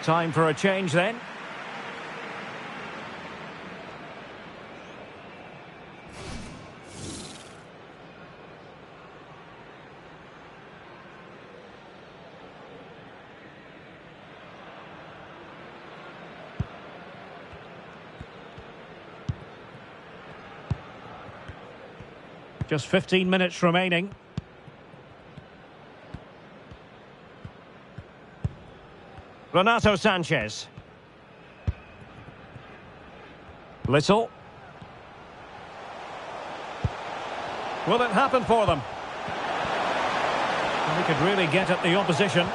Time for a change then. Just 15 minutes remaining. Renato Sanchez. Little. Will it happen for them? They could really get at the opposition.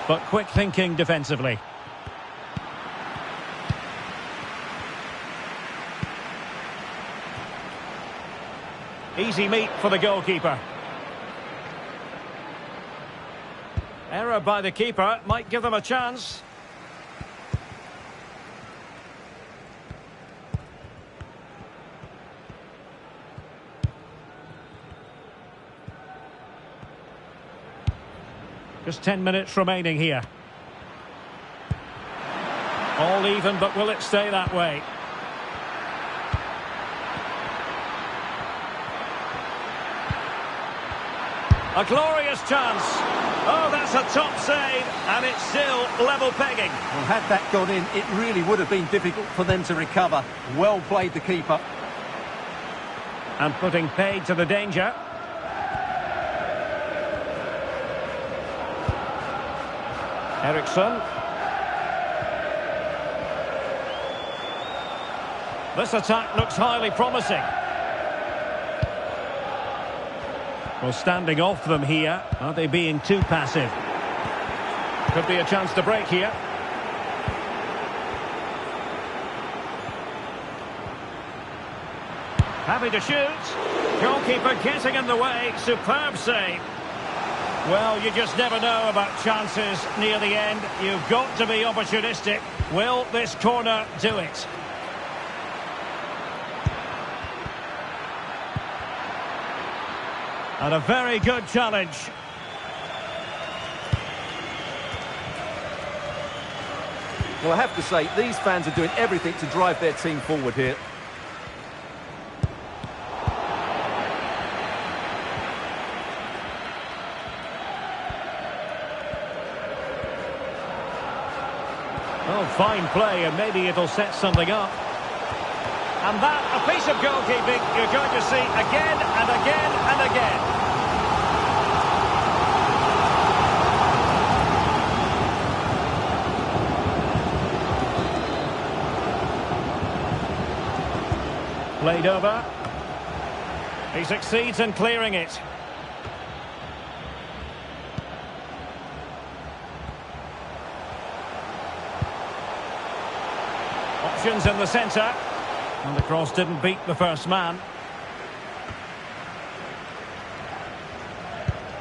But quick thinking defensively. Easy meat for the goalkeeper. Error by the keeper might give them a chance. Just 10 minutes remaining here. All even, but will it stay that way? A glorious chance. Oh, that's a top save, and it's still level pegging. Well, had that gone in, it really would have been difficult for them to recover. Well played, the keeper. And putting paid to the danger. Eriksson. This attack looks highly promising. Well, standing off them here. Are they being too passive? Could be a chance to break here. Happy to shoot. Goalkeeper getting in the way. Superb save. Well, you just never know about chances near the end. You've got to be opportunistic. Will this corner do it? And a very good challenge. Well, I have to say, these fans are doing everything to drive their team forward here. Oh, fine play, and maybe it'll set something up. And that, a piece of goalkeeping you're going to see again and again and again. Played over. He succeeds in clearing it. Options in the centre. And the cross didn't beat the first man.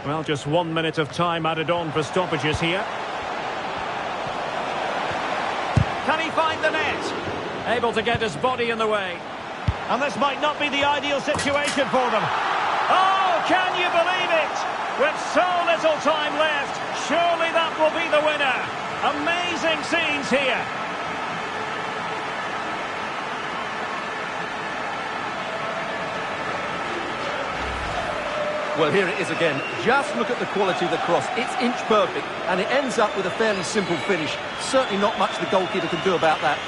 Well, just 1 minute of time added on for stoppages here. Can he find the net? Able to get his body in the way. And this might not be the ideal situation for them. Oh, can you believe it? With so little time left, surely that will be the winner. Amazing scenes here. Well, here it is again. Just look at the quality of the cross. It's inch perfect, and it ends up with a fairly simple finish. Certainly not much the goalkeeper can do about that.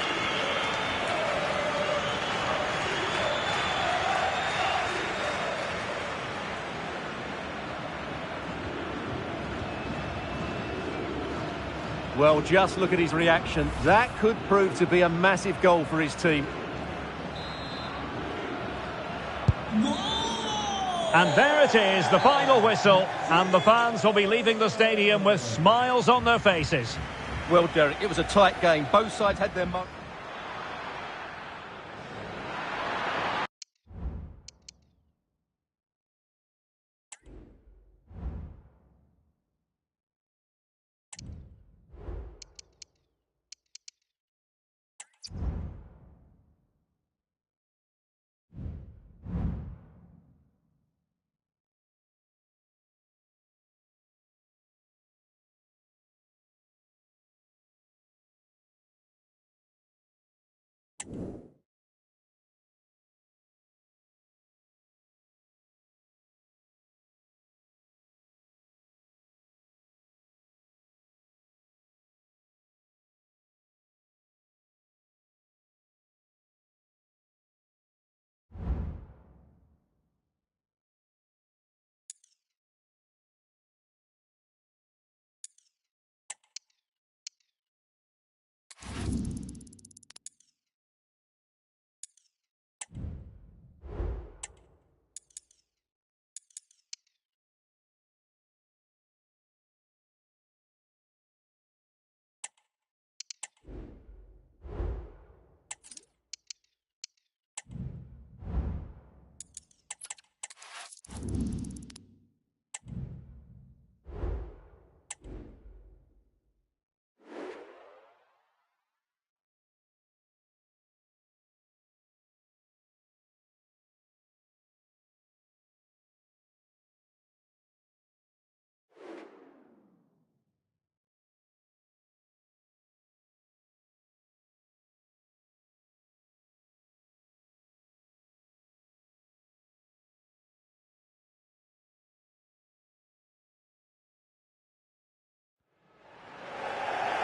Well, just look at his reaction. That could prove to be a massive goal for his team. And there it is, the final whistle, and the fans will be leaving the stadium with smiles on their faces. Well, Derek, it was a tight game. Both sides had their mark.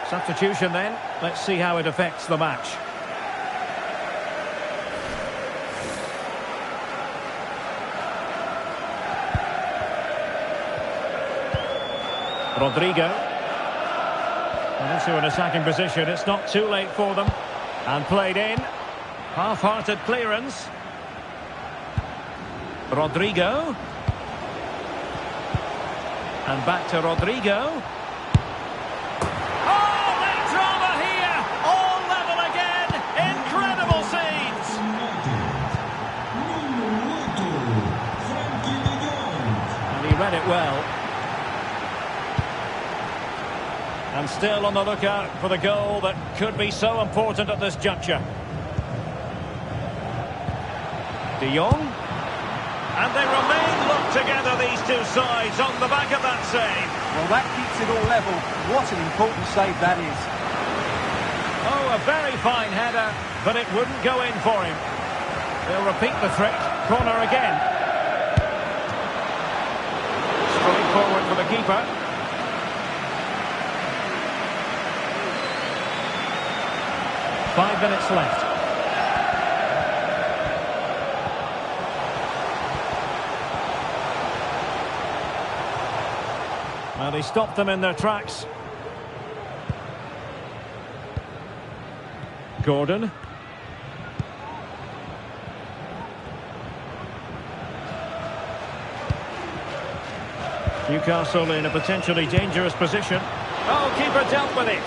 Substitution then. Let's see how it affects the match. Rodrigo. And into an attacking position. It's not too late for them. And played in. Half-hearted clearance. Rodrigo. And back to Rodrigo. Oh, big drama here. All level again. Incredible scenes. And he read it well. And still on the lookout for the goal that could be so important at this juncture. De Jong. And they remain locked together, these two sides, on the back of that save. Well, that keeps it all level. What an important save that is. Oh, a very fine header, but it wouldn't go in for him. They'll repeat the trick. Corner again. Straight forward for the keeper. Five minutes left. Well, he stopped them in their tracks. Gordon. Newcastle in a potentially dangerous position. Oh, keeper dealt with it.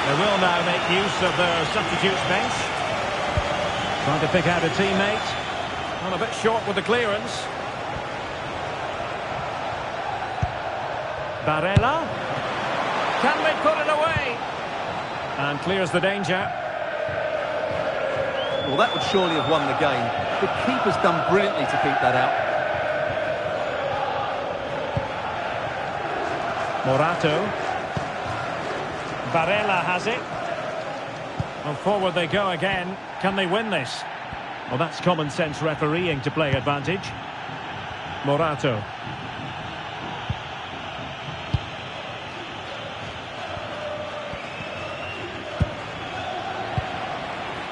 They will now make use of their substitutes bench. Trying to pick out a teammate. Well, a bit short with the clearance. Barella. Can they put it away? And clears the danger. Well, that would surely have won the game. The keeper's done brilliantly to keep that out. Morato. Barella has it. And forward they go again. Can they win this? Well, that's common sense refereeing to play advantage. Morato.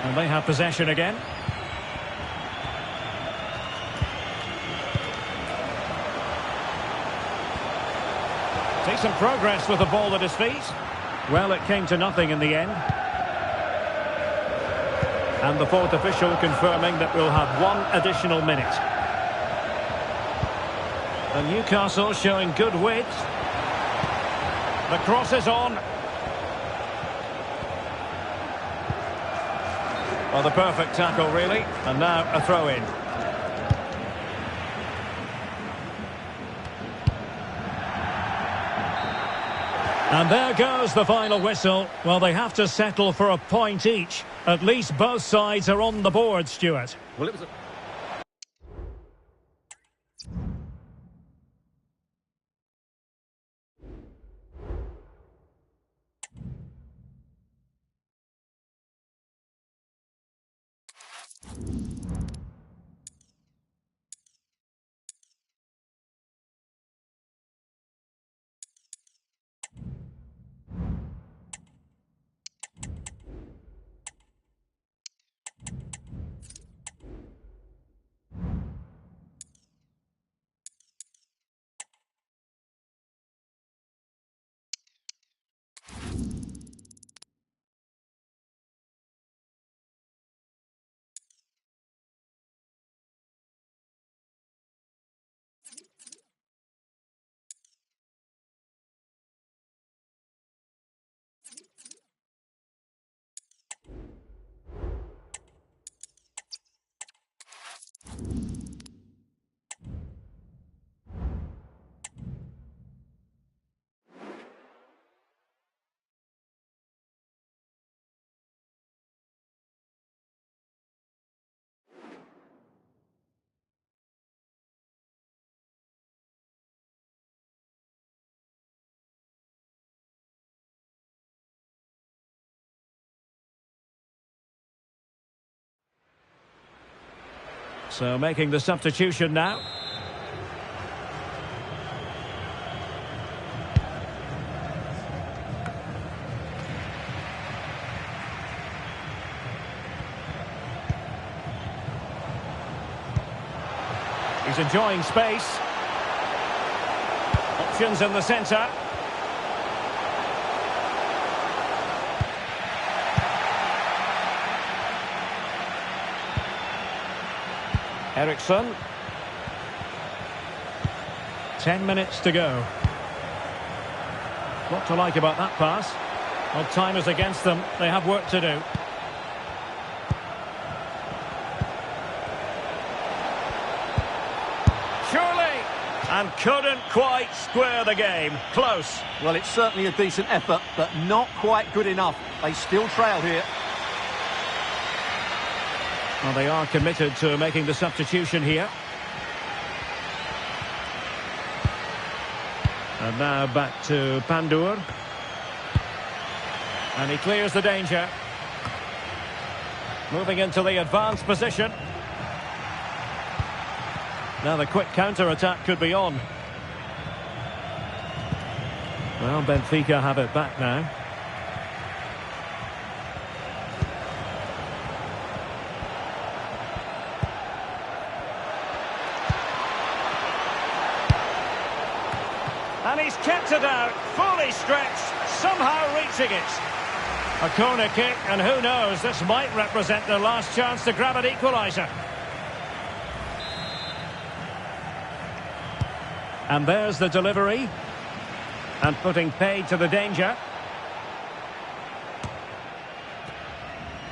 And they have possession again. Decent progress with the ball at his feet. Well, it came to nothing in the end. And the fourth official confirming that we'll have one additional minute. And Newcastle showing good width. The cross is on. Well, the perfect tackle, really. And now a throw-in. And there goes the final whistle. Well, they have to settle for a point each. At least both sides are on the board, Stuart. Well, it was So making the substitution now. He's enjoying space. Options in the centre. Eriksson. 10 minutes to go. What to like about that pass? Well, time is against them. They have work to do. Surely! And couldn't quite square the game. Close. Well, it's certainly a decent effort, but not quite good enough. They still trail here. Well, they are committed to making the substitution here. And now back to Pandur. And he clears the danger. Moving into the advanced position. Now the quick counter-attack could be on. Well, Benfica have it back now. And he's kept it out, fully stretched, somehow reaching it. A corner kick, and who knows, this might represent their last chance to grab an equaliser. And there's the delivery. And putting paid to the danger.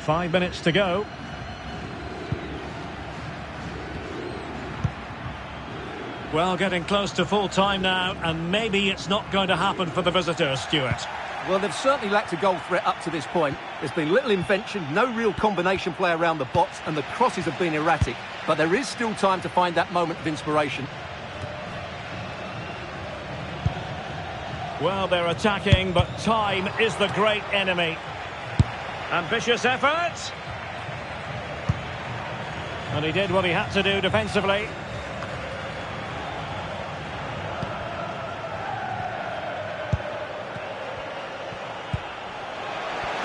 5 minutes to go. Well, getting close to full time now, and maybe it's not going to happen for the visitors, Stuart. Well, they've certainly lacked a goal threat up to this point. There's been little invention, no real combination play around the box, and the crosses have been erratic. But there is still time to find that moment of inspiration. Well, they're attacking, but time is the great enemy. Ambitious effort. And he did what he had to do defensively.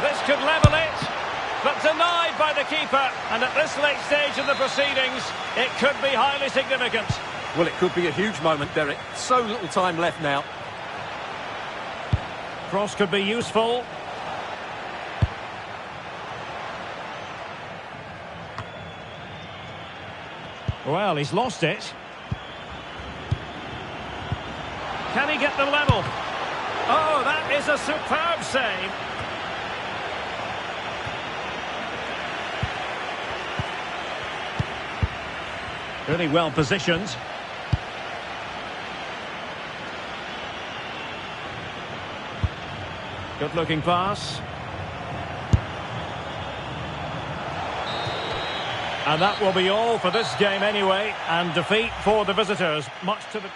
This could level it, but denied by the keeper. And at this late stage in the proceedings, it could be highly significant. Well, it could be a huge moment, Derek. So little time left now. Cross could be useful. Well, he's lost it. Can he get the level? Oh, that is a superb save. Really well positioned. Good looking pass. And that will be all for this game anyway. And defeat for the visitors, much to the...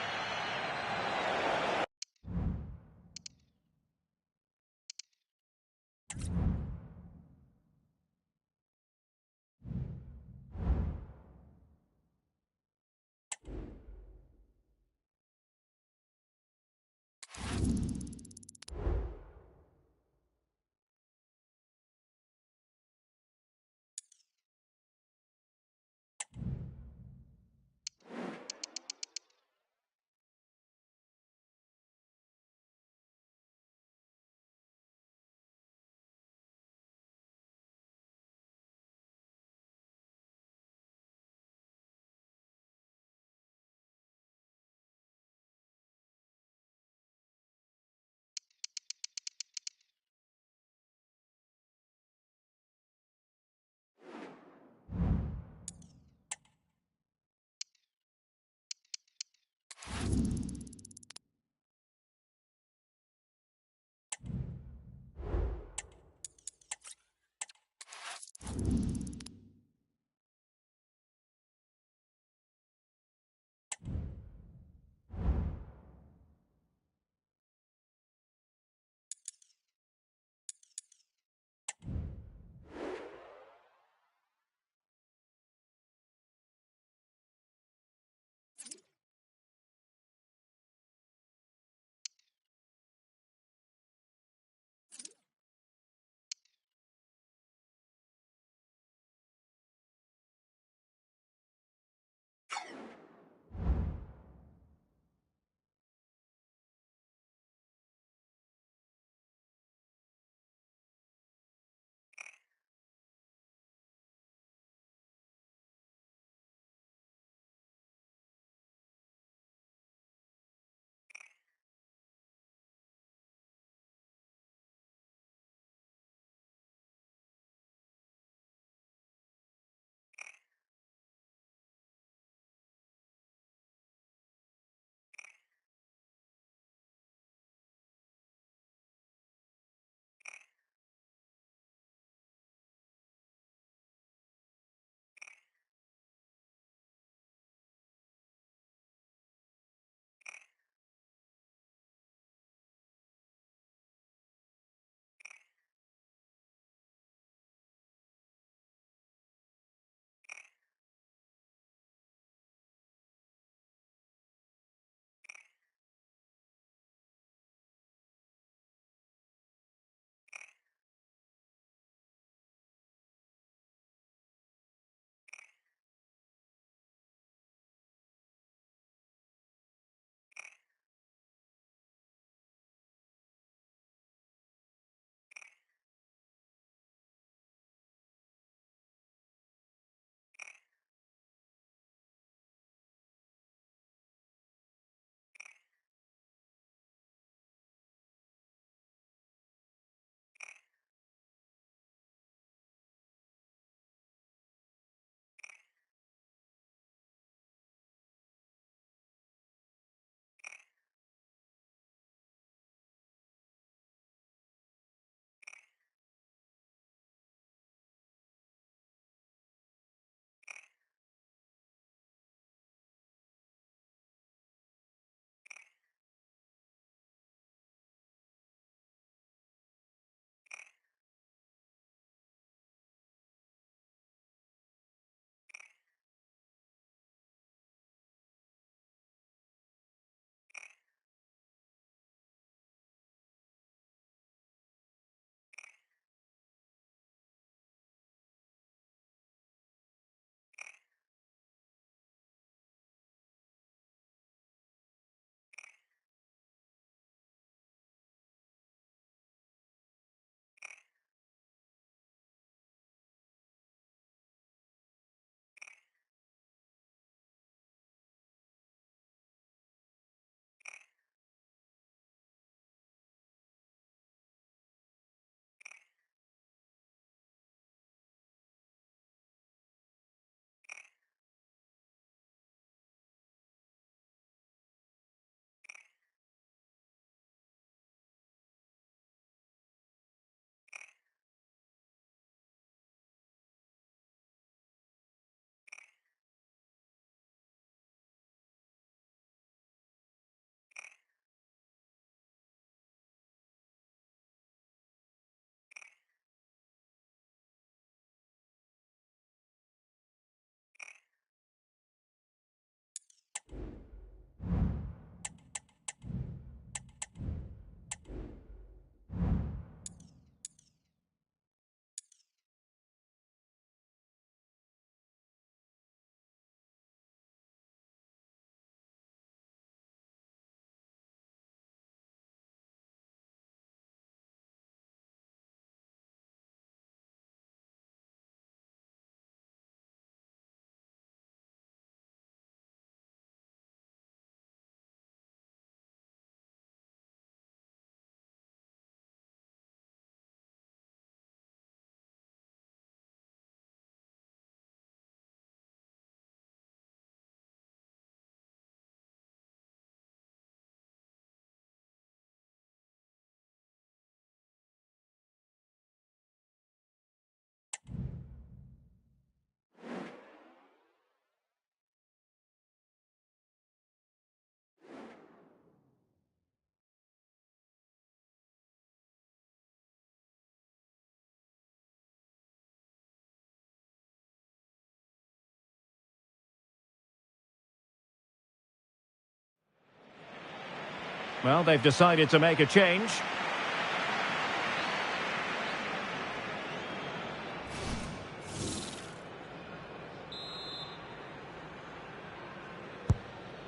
Well, they've decided to make a change.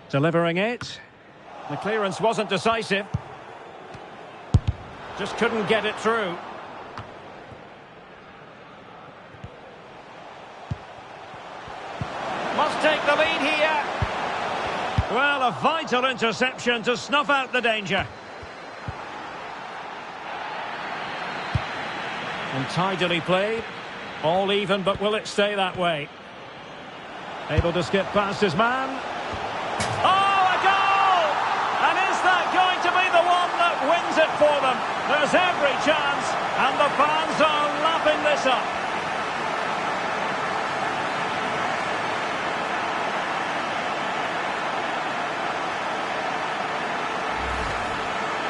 Delivering it. The clearance wasn't decisive. Just couldn't get it through. Must take the lead here. Well, a vital interception to snuff out the danger. And tidily played. All even, but will it stay that way? Able to skip past his man. Oh, a goal! And is that going to be the one that wins it for them? There's every chance, and the fans are lapping this up.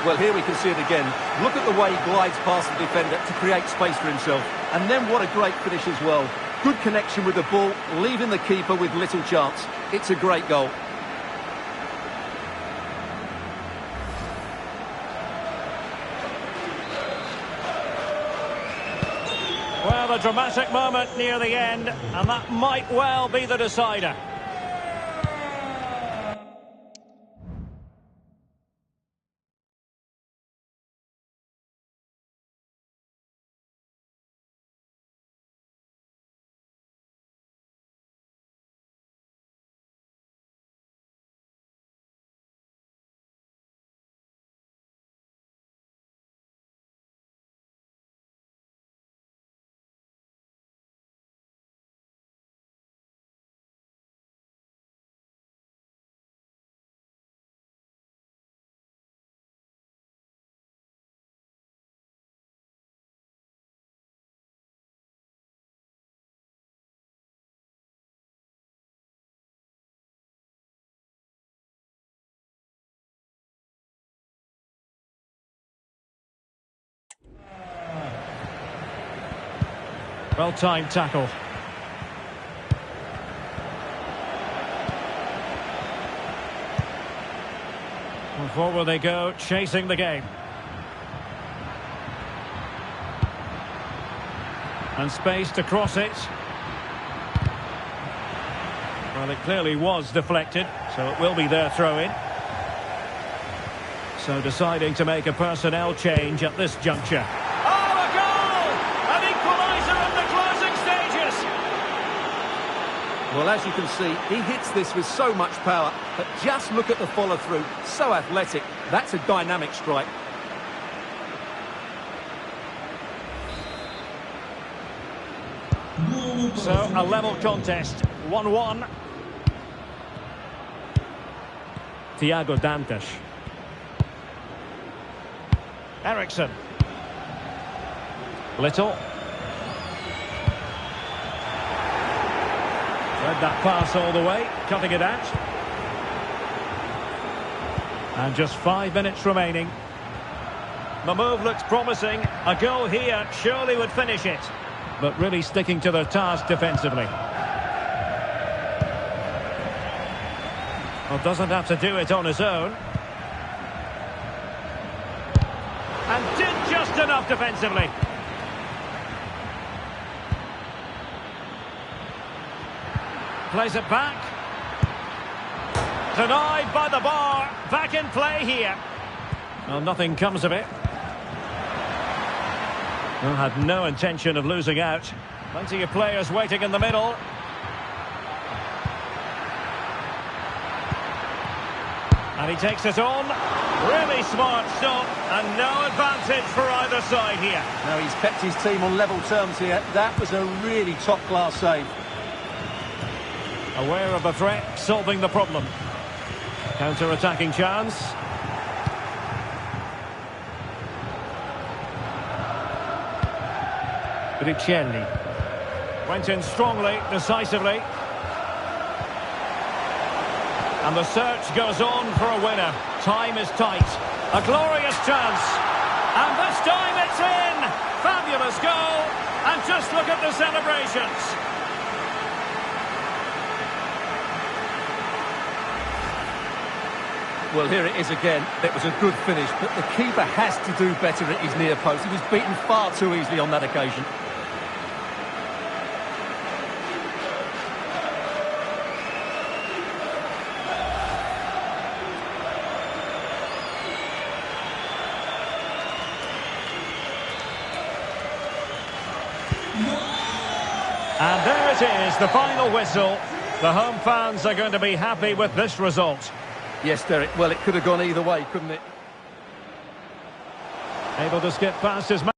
Well, here we can see it again. Look at the way he glides past the defender to create space for himself. And then what a great finish as well. Good connection with the ball, leaving the keeper with little chance. It's a great goal. Well, a dramatic moment near the end, and that might well be the decider. Well-timed tackle. And forward they go, chasing the game. And space to cross it. Well, it clearly was deflected, so it will be their throw-in. So deciding to make a personnel change at this juncture. Well, as you can see, he hits this with so much power, but just look at the follow-through. So athletic. That's a dynamic strike. So, a level contest. 1-1. Thiago Dantas. Eriksson. Little. Read that pass all the way, cutting it out. And just 5 minutes remaining. The move looks promising. A goal here surely would finish it. But really sticking to their task defensively. Well, doesn't have to do it on his own. And did just enough defensively. Plays it back. Denied by the bar. Back in play here. Well, nothing comes of it. Well, had no intention of losing out. Plenty of players waiting in the middle. And he takes it on. Really smart stop. And no advantage for either side here. Now, he's kept his team on level terms here. That was a really top-class save. Aware of the threat, solving the problem. Counter-attacking chance. Riccielli. Went in strongly, decisively. And the search goes on for a winner. Time is tight. A glorious chance. And this time it's in. Fabulous goal. And just look at the celebrations. Well, here it is again. It was a good finish, but the keeper has to do better at his near post. He was beaten far too easily on that occasion. And there it is, the final whistle. The home fans are going to be happy with this result. Yes, Derek. Well, it could have gone either way, couldn't it? Able to skip past his man.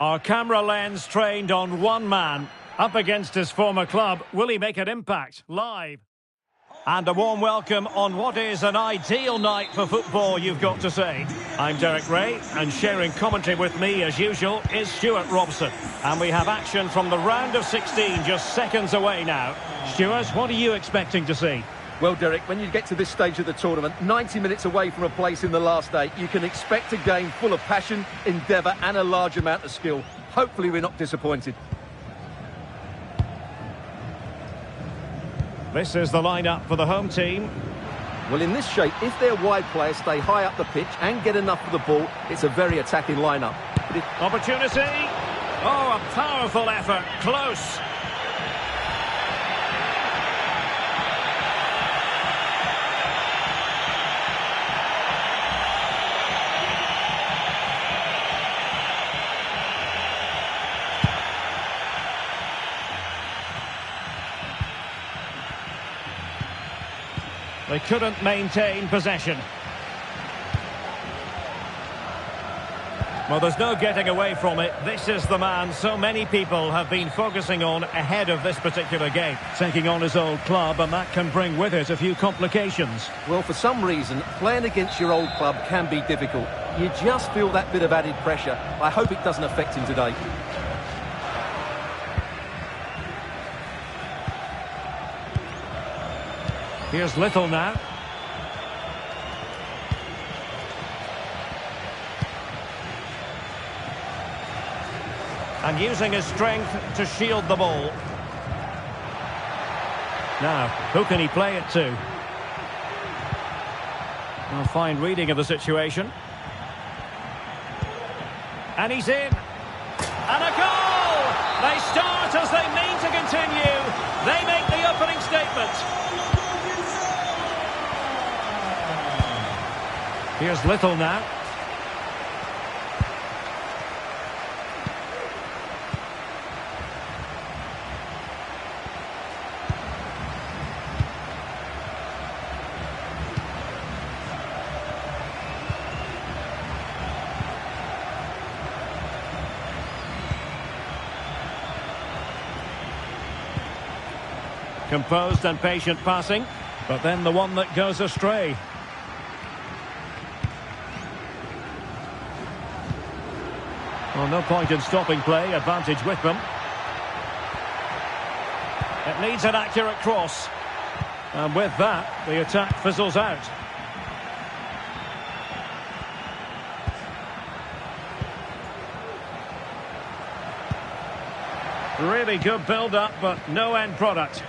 Our camera lens trained on one man. Up against his former club, will he make an impact? Live. And a warm welcome on what is an ideal night for football, you've got to say. I'm Derek Ray, and sharing commentary with me, as usual, is Stuart Robson. And we have action from the round of 16 just seconds away now. Stuart, what are you expecting to see? Well, Derek, when you get to this stage of the tournament, 90 minutes away from a place in the last eight, you can expect a game full of passion, endeavour and a large amount of skill. Hopefully we're not disappointed. This is the lineup for the home team. Well, in this shape, if their wide players stay high up the pitch and get enough of the ball, it's a very attacking lineup. Opportunity. Oh, a powerful effort. Close. They couldn't maintain possession. Well, there's no getting away from it. This is the man so many people have been focusing on ahead of this particular game. Taking on his old club, and that can bring with it a few complications. Well, for some reason, playing against your old club can be difficult. You just feel that bit of added pressure. I hope it doesn't affect him today. Here's Little now. And using his strength to shield the ball. Now, who can he play it to? Well, fine reading of the situation. And he's in. And a goal! They start as they mean to continue. They make the opening statement. Here's Little now. Composed and patient passing, but then the one that goes astray. Well, no point in stopping play, advantage with them. It needs an accurate cross. And with that, the attack fizzles out. Really good build-up, but no end product.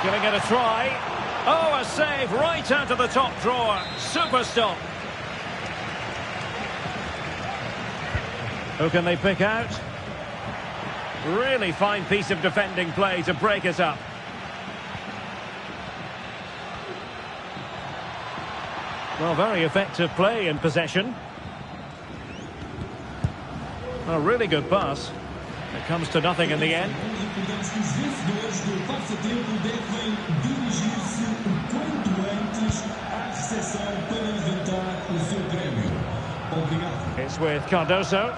Giving it a try. Oh, a save right out of the top drawer. Super stop. Who can they pick out? Really fine piece of defending play to break it up. Well, very effective play in possession. A really good pass. It comes to nothing in the end. It's with Cardoso.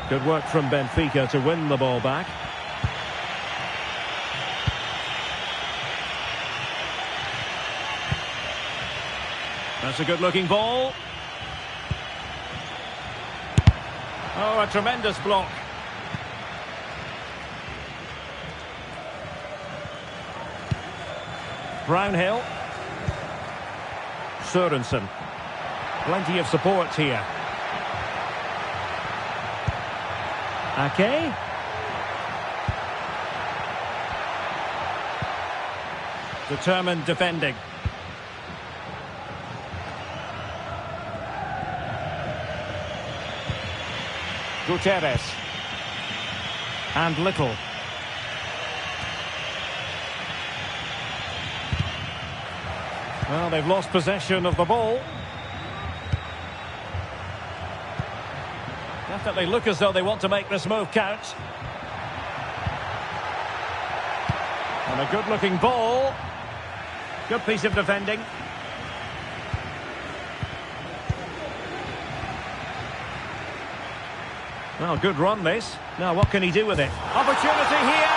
Good work from Benfica to win the ball back. That's a good-looking ball. Oh, a tremendous block. Brownhill. Sørensen. Plenty of support here. Ake. Determined defending. Gutierrez. And Little. Well, they've lost possession of the ball. Definitely look as though they want to make this move count. And a good-looking ball. Good piece of defending. Well, good run this. Now what can he do with it? Opportunity here.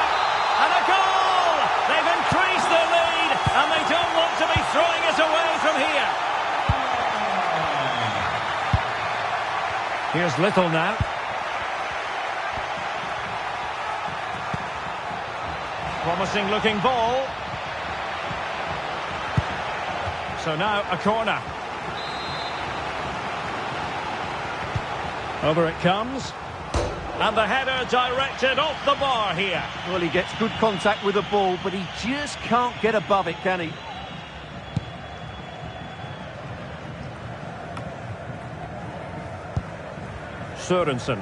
And a goal! They've increased their lead and they don't want to be throwing it away from here. Here's Little now. Promising looking ball. So now a corner. Over it comes. And the header directed off the bar here. Well, he gets good contact with the ball, but he just can't get above it, can he? Sørensen.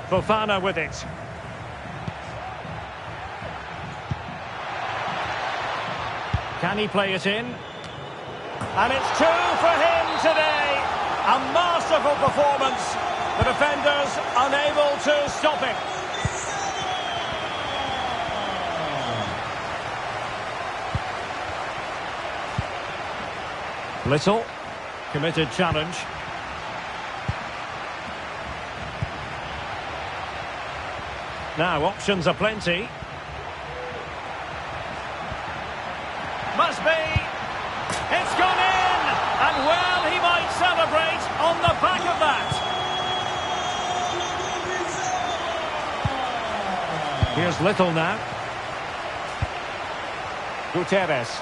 Fofana with it. Can he play it in? And it's two for him today. A masterful performance. The defenders unable to stop him. Little. Committed challenge. Now, options are plenty. Must be. It's gone in! And well, he might celebrate on the back of that. Here's Little now. Gutierrez.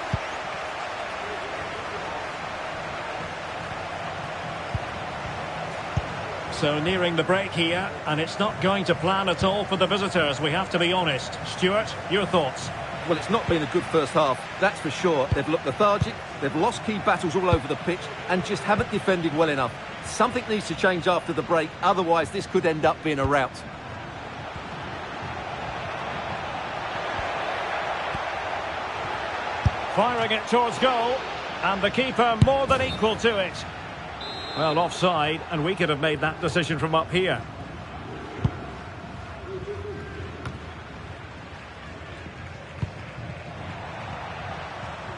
So nearing the break here, and it's not going to plan at all for the visitors, we have to be honest. Stuart, your thoughts? Well, it's not been a good first half, that's for sure. They've looked lethargic, they've lost key battles all over the pitch, and just haven't defended well enough. Something needs to change after the break, otherwise this could end up being a rout. Firing it towards goal, and the keeper more than equal to it. Well, offside, and we could have made that decision from up here.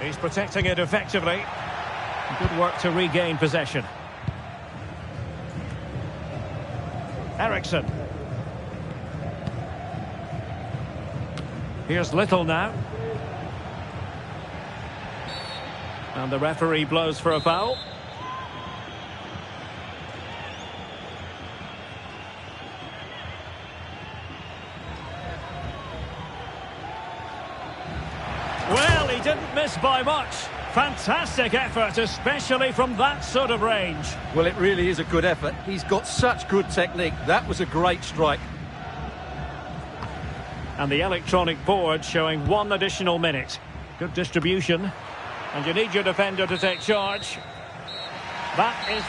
He's protecting it effectively. Good work to regain possession. Eriksson. Here's Little now. And the referee blows for a foul. Well, he didn't miss by much. Fantastic effort, especially from that sort of range. Well, it really is a good effort. He's got such good technique. That was a great strike. And the electronic board showing 1 additional minute. Good distribution. And you need your defender to take charge. That is...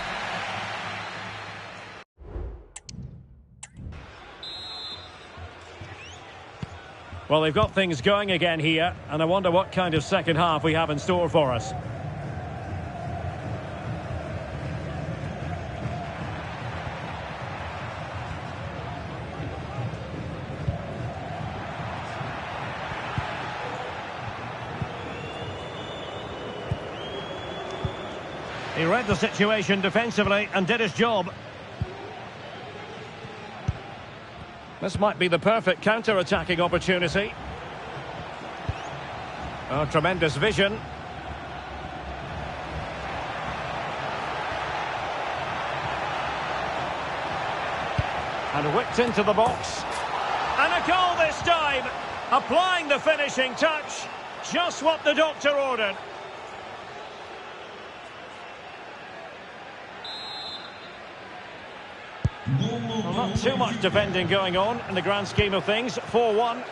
Well, they've got things going again here, and I wonder what kind of second half we have in store for us. He read the situation defensively and did his job. This might be the perfect counter-attacking opportunity. Oh, tremendous vision. And whipped into the box. And a goal this time! Applying the finishing touch. Just what the doctor ordered. Well, not too much defending going on in the grand scheme of things. 4-1.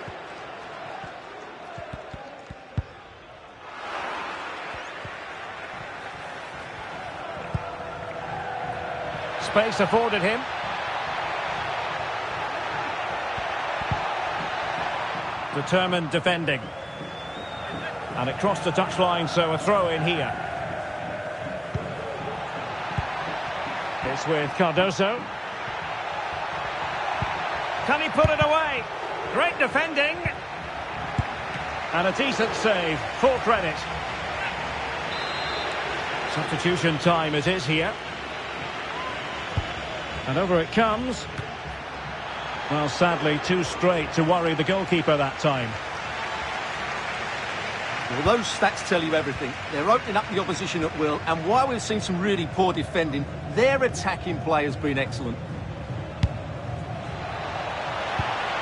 Space afforded him. Determined defending. And it crossed the touchline, so a throw in here. It's with Cardoso. Can he put it away? Great defending. And a decent save. Full credit. Substitution time it is here. And over it comes. Well, sadly, too straight to worry the goalkeeper that time. Well, those stats tell you everything. They're opening up the opposition at will, and while we've seen some really poor defending, their attacking play has been excellent.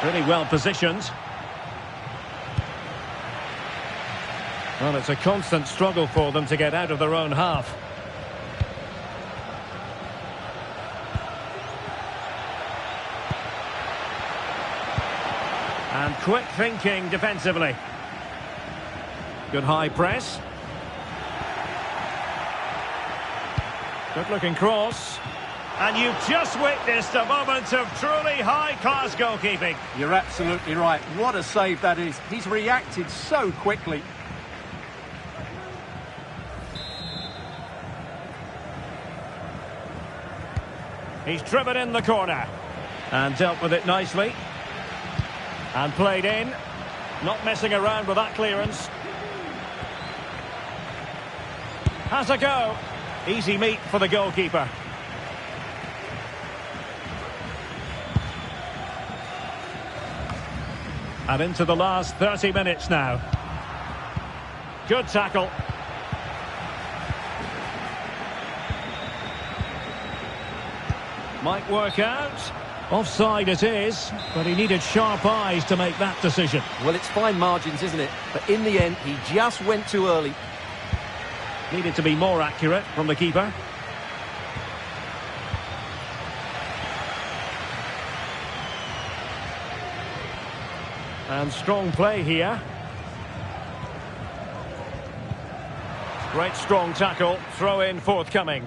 Really well positioned. Well, it's a constant struggle for them to get out of their own half. And quick thinking defensively. Good high press. Good looking cross. And you've just witnessed a moment of truly high-class goalkeeping. You're absolutely right. What a save that is. He's reacted so quickly. He's driven in the corner. And dealt with it nicely. And played in. Not messing around with that clearance. Has a go. Easy meat for the goalkeeper. And into the last 30 minutes now. Good tackle. Might work out. Offside it is, but he needed sharp eyes to make that decision. Well, it's fine margins, isn't it? But in the end, he just went too early. Needed to be more accurate from the keeper. And strong play here. Great strong tackle. Throw in forthcoming.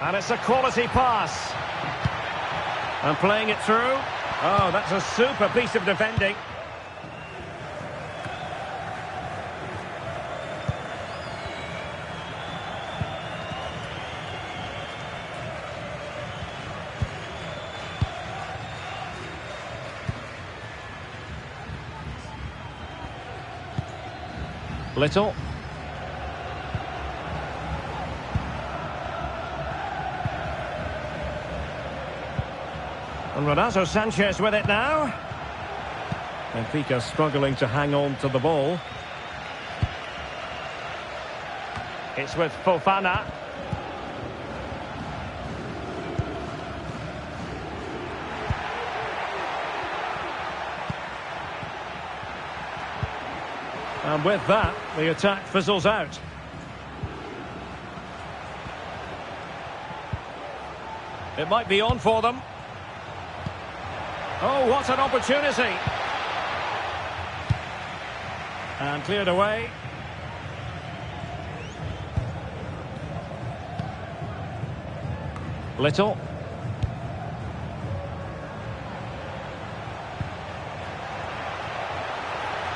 And it's a quality pass. And playing it through. Oh, that's a super piece of defending. Little. And Renato Sanchez with it now. Benfica struggling to hang on to the ball. It's with Fofana. And with that, the attack fizzles out. It might be on for them. Oh, what an opportunity. And cleared away. Little.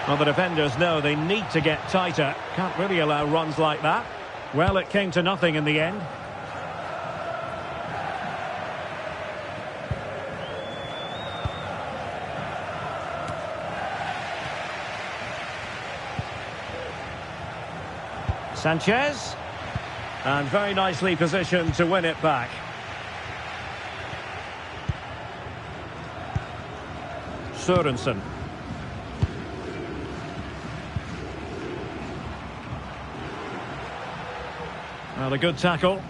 Well, the defenders know they need to get tighter. Can't really allow runs like that. Well, it came to nothing in the end. Sanchez. And very nicely positioned to win it back. Sørensen. Well, a good tackle.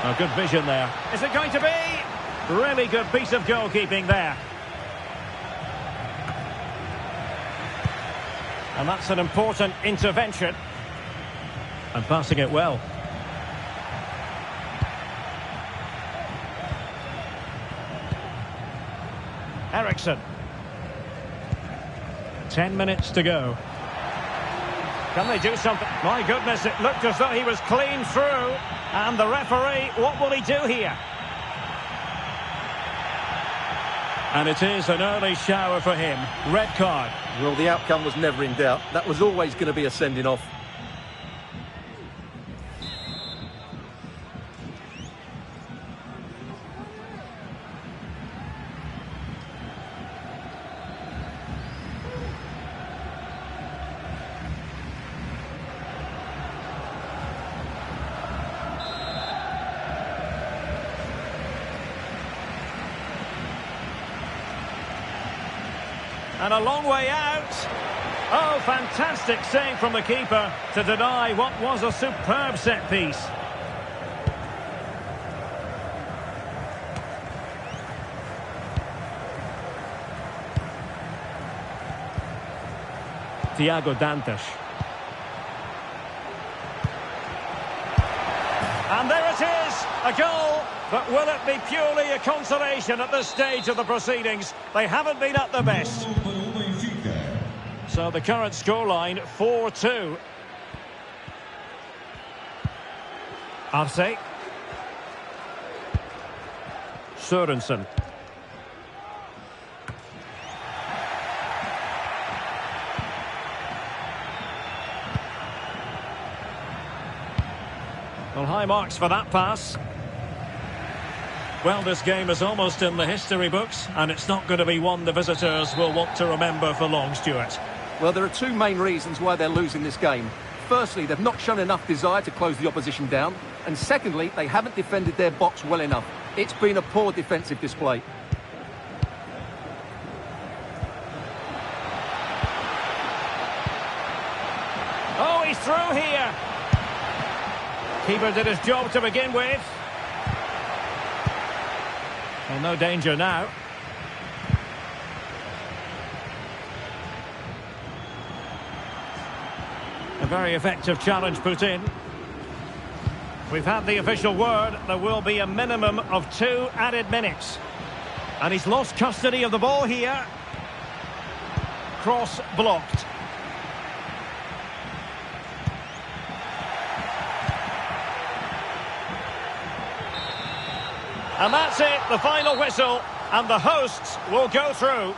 A good vision there. Is it going to be? Really good piece of goalkeeping there. And that's an important intervention. And passing it well. Eriksson. 10 minutes to go. Can they do something? My goodness, it looked as though he was clean through. And the referee, what will he do here? And it is an early shower for him. Red card. Well, the outcome was never in doubt. That was always going to be a sending off. And a long way out. Oh, fantastic save from the keeper to deny what was a superb set piece. Thiago Dantas. And there it is, a goal. But will it be purely a consolation at this stage of the proceedings? They haven't been at their best. So the current scoreline, 4-2. Arce. Sørensen. Well, high marks for that pass. Well, this game is almost in the history books, and it's not going to be one the visitors will want to remember for long, Stuart. Well, there are two main reasons why they're losing this game. Firstly, they've not shown enough desire to close the opposition down. And secondly, they haven't defended their box well enough. It's been a poor defensive display. Oh, he's through here. Keeper did his job to begin with. Well, no danger now. A very effective challenge put in. We've had the official word. There will be a minimum of 2 added minutes. And he's lost custody of the ball here. Cross blocked. And that's it, the final whistle, and the hosts will go through.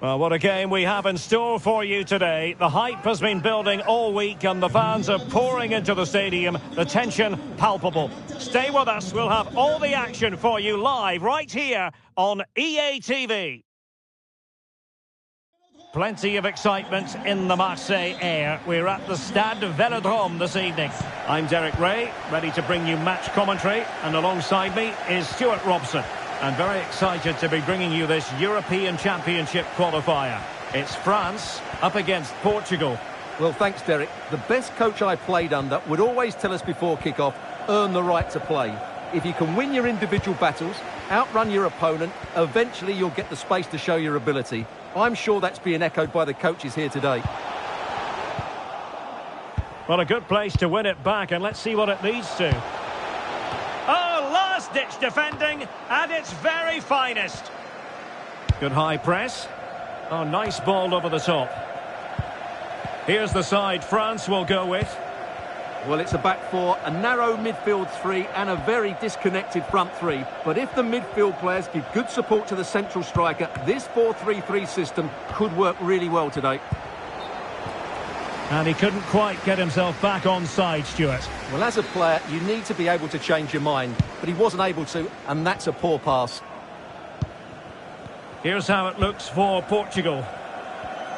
Well, what a game we have in store for you today. The hype has been building all week and the fans are pouring into the stadium. The tension palpable. Stay with us. We'll have all the action for you live right here on EA TV. Plenty of excitement in the Marseille air. We're at the Stade Velodrome this evening. I'm Derek Ray, ready to bring you match commentary, and alongside me is Stuart Robson. I'm very excited to be bringing you this European Championship qualifier. It's France up against Portugal. Well, thanks, Derek. The best coach I played under would always tell us before kick-off, earn the right to play. If you can win your individual battles, outrun your opponent, eventually you'll get the space to show your ability. I'm sure that's being echoed by the coaches here today. Well, a good place to win it back, and let's see what it leads to. Oh, last-ditch defending at its very finest. Good high press. Oh, nice ball over the top. Here's the side France will go with. Well, it's a back four, a narrow midfield three and a very disconnected front three. But if the midfield players give good support to the central striker, this 4-3-3 system could work really well today. And he couldn't quite get himself back on side, Stuart. Well, as a player, you need to be able to change your mind. But he wasn't able to, and that's a poor pass. Here's how it looks for Portugal.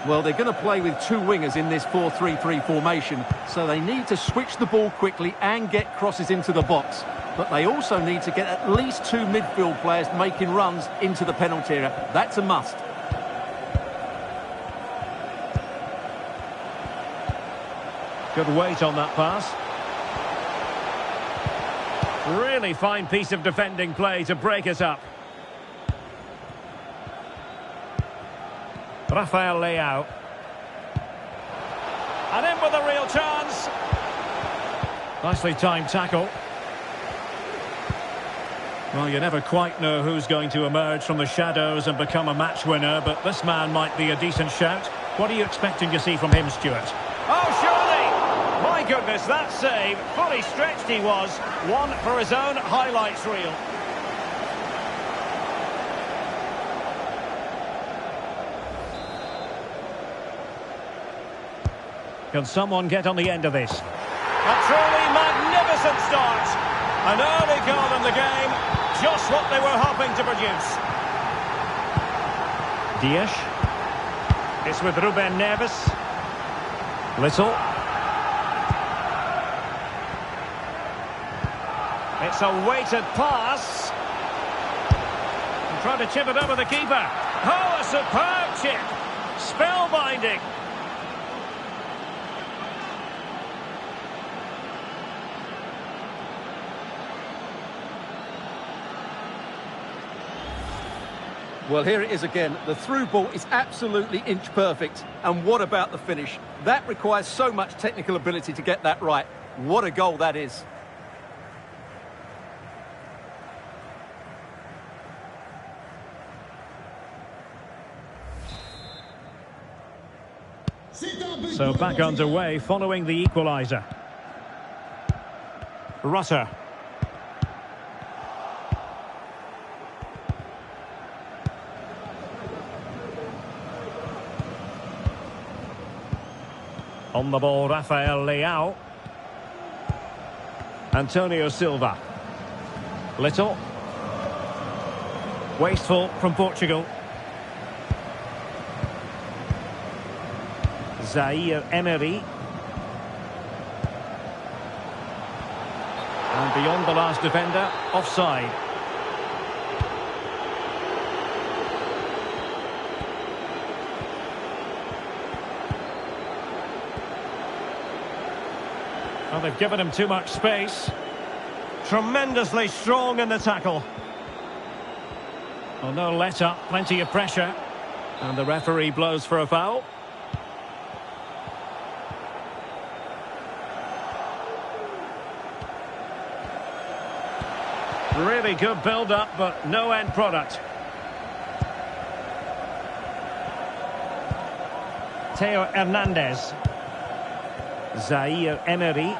Well, they're going to play with two wingers in this 4-3-3 formation, so they need to switch the ball quickly and get crosses into the box. But they also need to get at least two midfield players making runs into the penalty area. That's a must. Good weight on that pass. Really fine piece of defending play to break it up. Rafael Leao. And in with a real chance. Nicely timed tackle. Well, you never quite know who's going to emerge from the shadows and become a match winner, but this man might be a decent shout. What are you expecting to see from him, Stuart? Oh, surely! My goodness, that save. Fully stretched he was. One for his own highlights reel. Can someone get on the end of this? A truly magnificent start. An early goal in the game. Just what they were hoping to produce. Dias. It's with Ruben Neves. Little. It's a weighted pass. And trying to chip it over the keeper. Oh, a superb chip. Spellbinding. Well, here it is again. The through ball is absolutely inch perfect. And what about the finish? That requires so much technical ability to get that right. What a goal that is. So back underway following the equaliser. Rutter. On the ball, Rafael Leao. Antonio Silva. Little. Wasteful from Portugal. Zaire Emery. And beyond the last defender, offside. Well, they've given him too much space. Tremendously strong in the tackle. Well, no let-up, plenty of pressure. And the referee blows for a foul. Really good build-up, but no end product. Theo Hernandez. Zaire Emery.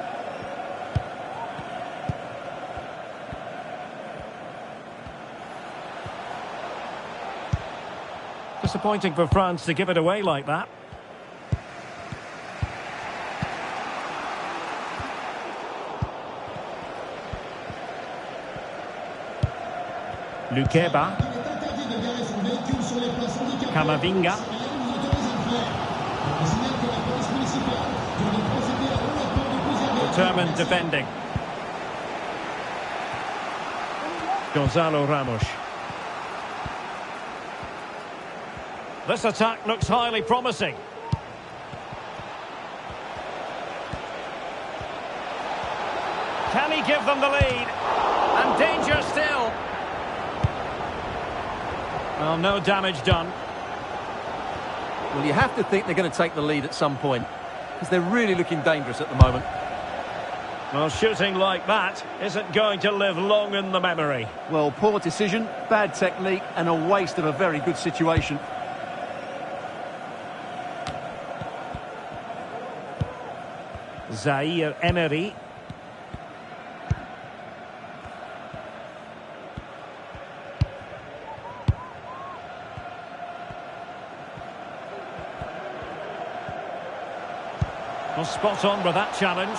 Disappointing for France to give it away like that. Lukeba. Kamavinga. Determined defending. Gonzalo Ramos. This attack looks highly promising. Can he give them the lead? And danger still. Well, no damage done. Well, you have to think they're going to take the lead at some point, because they're really looking dangerous at the moment. Well, shooting like that isn't going to live long in the memory. Well, poor decision, bad technique, and a waste of a very good situation. Zaire Emery. Well, spot on with that challenge.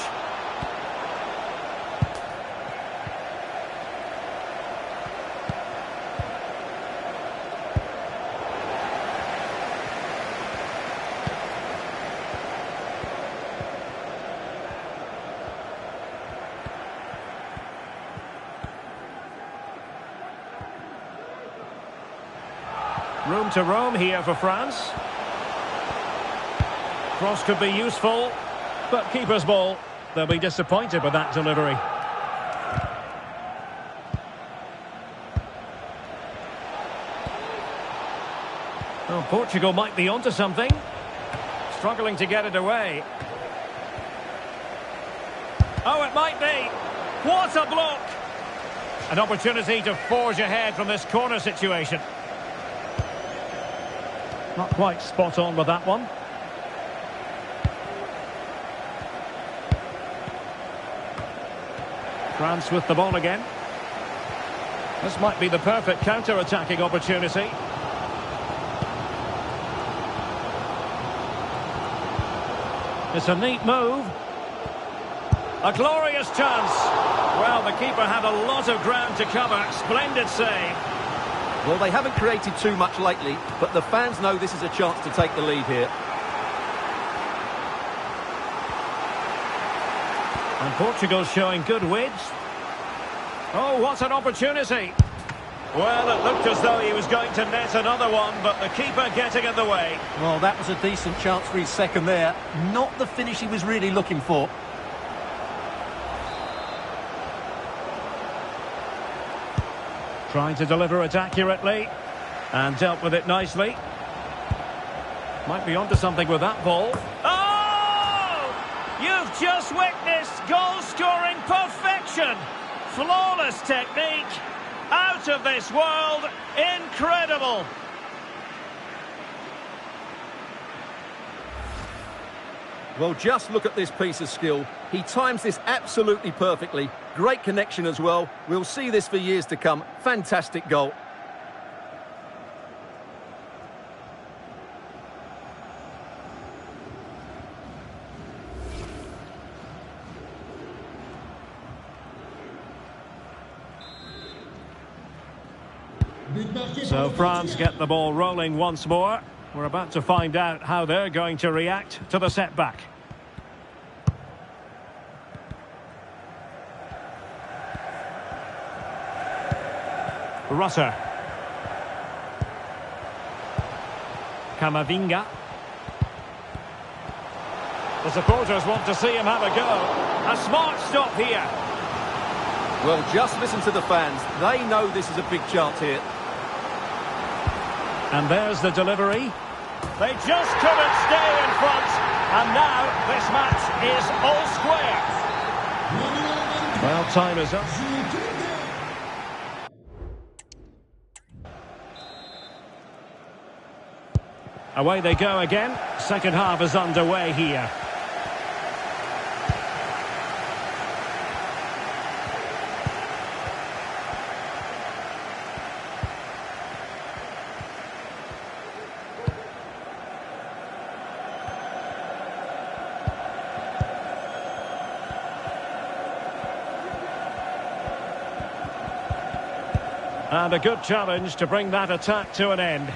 Room to roam here for France. Cross could be useful, but keeper's ball. They'll be disappointed with that delivery. Well, Portugal might be onto something. Struggling to get it away. Oh, it might be. What a block! An opportunity to forge ahead from this corner situation. Not quite spot on with that one. France with the ball again. This might be the perfect counter-attacking opportunity. It's a neat move. A glorious chance. Well, the keeper had a lot of ground to cover. Splendid save. Well, they haven't created too much lately, but the fans know this is a chance to take the lead here. And Portugal showing good width. Oh, what an opportunity. Well, it looked as though he was going to net another one, but the keeper getting in the way. Well, that was a decent chance for his second there. Not the finish he was really looking for. Trying to deliver it accurately. And dealt with it nicely. Might be onto something with that ball. Oh! You've just witnessed goal-scoring perfection. Flawless technique. Out of this world. Incredible. Well, just look at this piece of skill. He times this absolutely perfectly. Great connection as well. We'll see this for years to come. Fantastic goal. So France get the ball rolling once more. We're about to find out how they're going to react to the setback. Rutter. Kamavinga. The supporters want to see him have a go. A smart stop here. Well, just listen to the fans. They know this is a big chance here. And there's the delivery. They just couldn't stay in front. And now this match is all square. Well, time is up. Away they go again. Second half is underway here. And a good challenge to bring that attack to an end.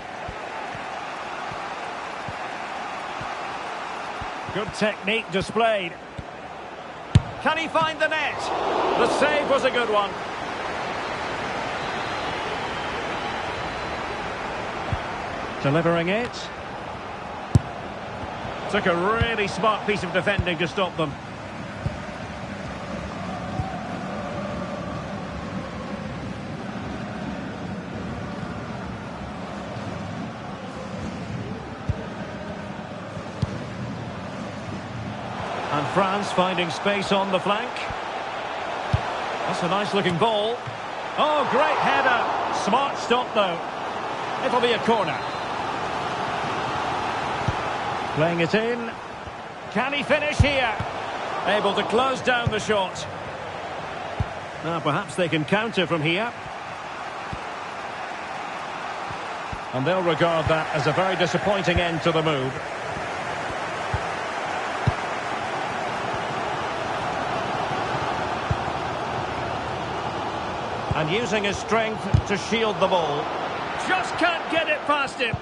Good technique displayed. Can he find the net? The save was a good one. Delivering it. Took a really smart piece of defending to stop them. And France finding space on the flank. That's a nice looking ball. Oh, great header. Smart stop though. It'll be a corner. Playing it in. Can he finish here? Able to close down the shot. Now perhaps they can counter from here. And they'll regard that as a very disappointing end to the move. And using his strength to shield the ball. Just can't get it past him.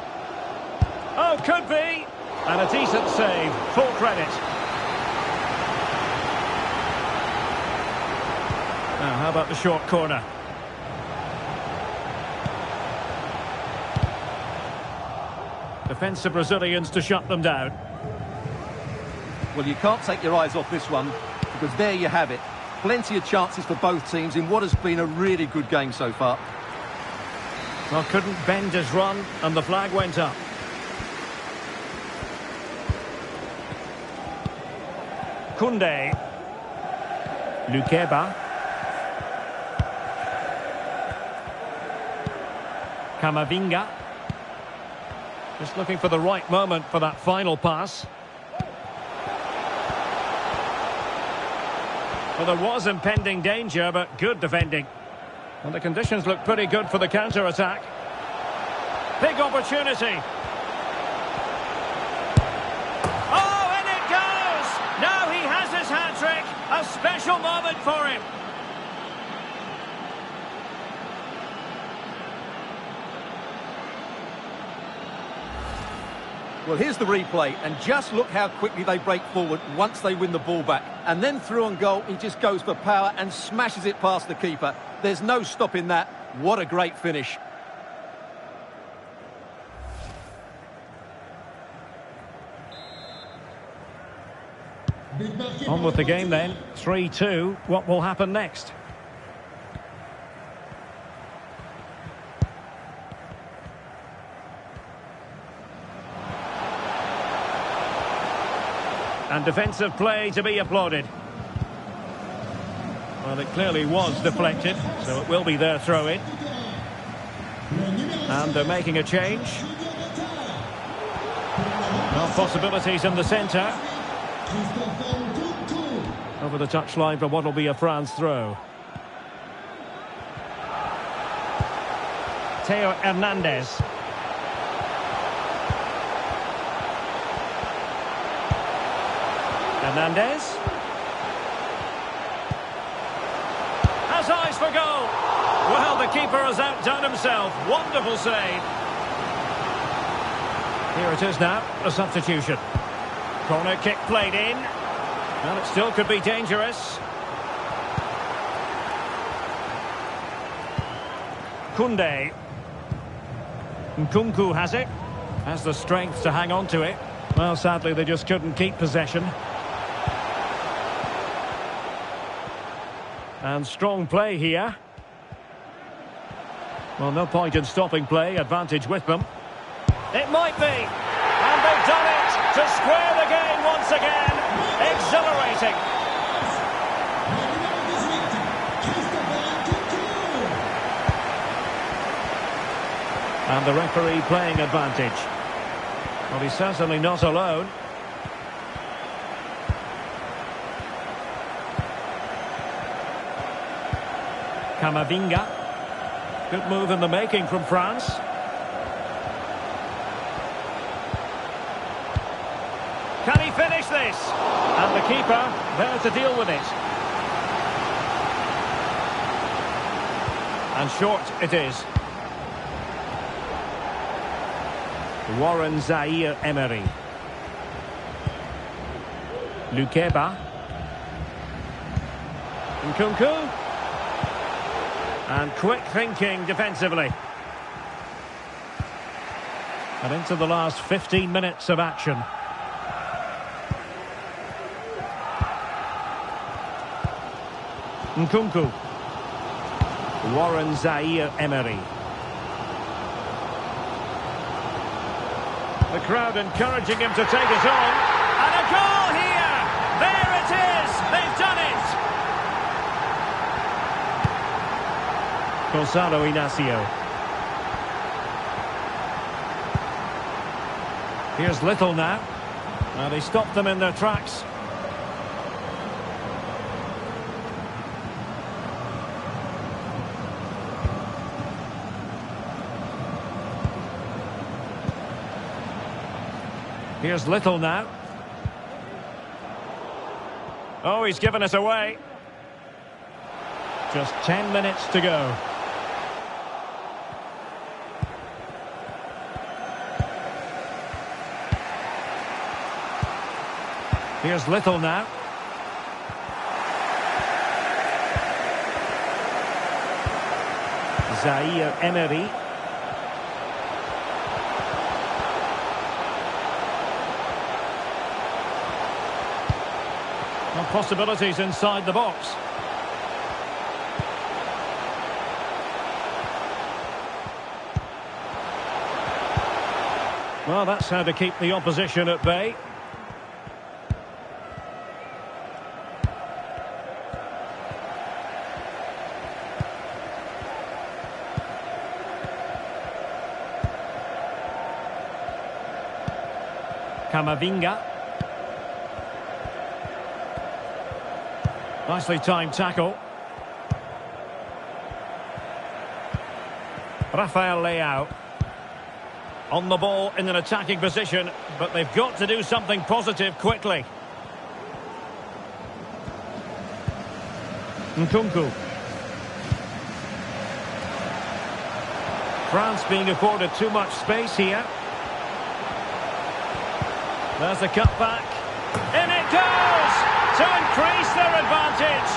Oh, could be. And a decent save. Full credit. Now, how about the short corner? Defensive Brazilians to shut them down. Well, you can't take your eyes off this one, because there you have it. Plenty of chances for both teams in what has been a really good game so far. Well, couldn't bend his run, and the flag went up. Koundé. Lukeba. Camavinga. Just looking for the right moment for that final pass. Well, there was impending danger, but good defending. And the conditions look pretty good for the counter-attack. Big opportunity. Oh, in it goes! Now he has his hat-trick. A special moment for him. Well, here's the replay, and just look how quickly they break forward once they win the ball back. And then through on goal, he just goes for power and smashes it past the keeper. There's no stopping that. What a great finish. On with the game then. 3-2. What will happen next? And defensive play to be applauded. Well, it clearly was deflected, so it will be their throw-in. And they're making a change. Well, possibilities in the centre. Over the touchline for what will be a France throw. Theo Hernandez. Hernandez has eyes for goal. Well, the keeper has outdone himself. Wonderful save. Here it is now, a substitution. Corner kick played in. And it still could be dangerous. Koundé. Nkunku has it. Has the strength to hang on to it. Well, sadly, they just couldn't keep possession. And strong play here. Well, no point in stopping play. Advantage with them. It might be. And they've done it to square the game once again. Exhilarating. And the referee playing advantage. Well, he's certainly not alone. Camavinga. Good move in the making from France. Can he finish this? And the keeper there to deal with it. And short it is. Warren Zaire-Emery. Lukeba. Nkunku. And quick thinking defensively. And into the last 15 minutes of action. Nkunku. Warren Zaire-Emery. The crowd encouraging him to take it on. And a goal here! There it is! They've done it! Gonzalo Inacio. Here's Little now. Now they stopped them in their tracks. Here's Little now. Oh, he's given us away. Just 10 minutes to go. Here's Little now. Zaire-Emery. Possibilities inside the box. Well, that's how to keep the opposition at bay. Camavinga. Nicely timed tackle. Rafael Leao. On the ball in an attacking position, but they've got to do something positive quickly. Nkunku. France being afforded too much space here. There's the cutback. In it goes! To increase their advantage.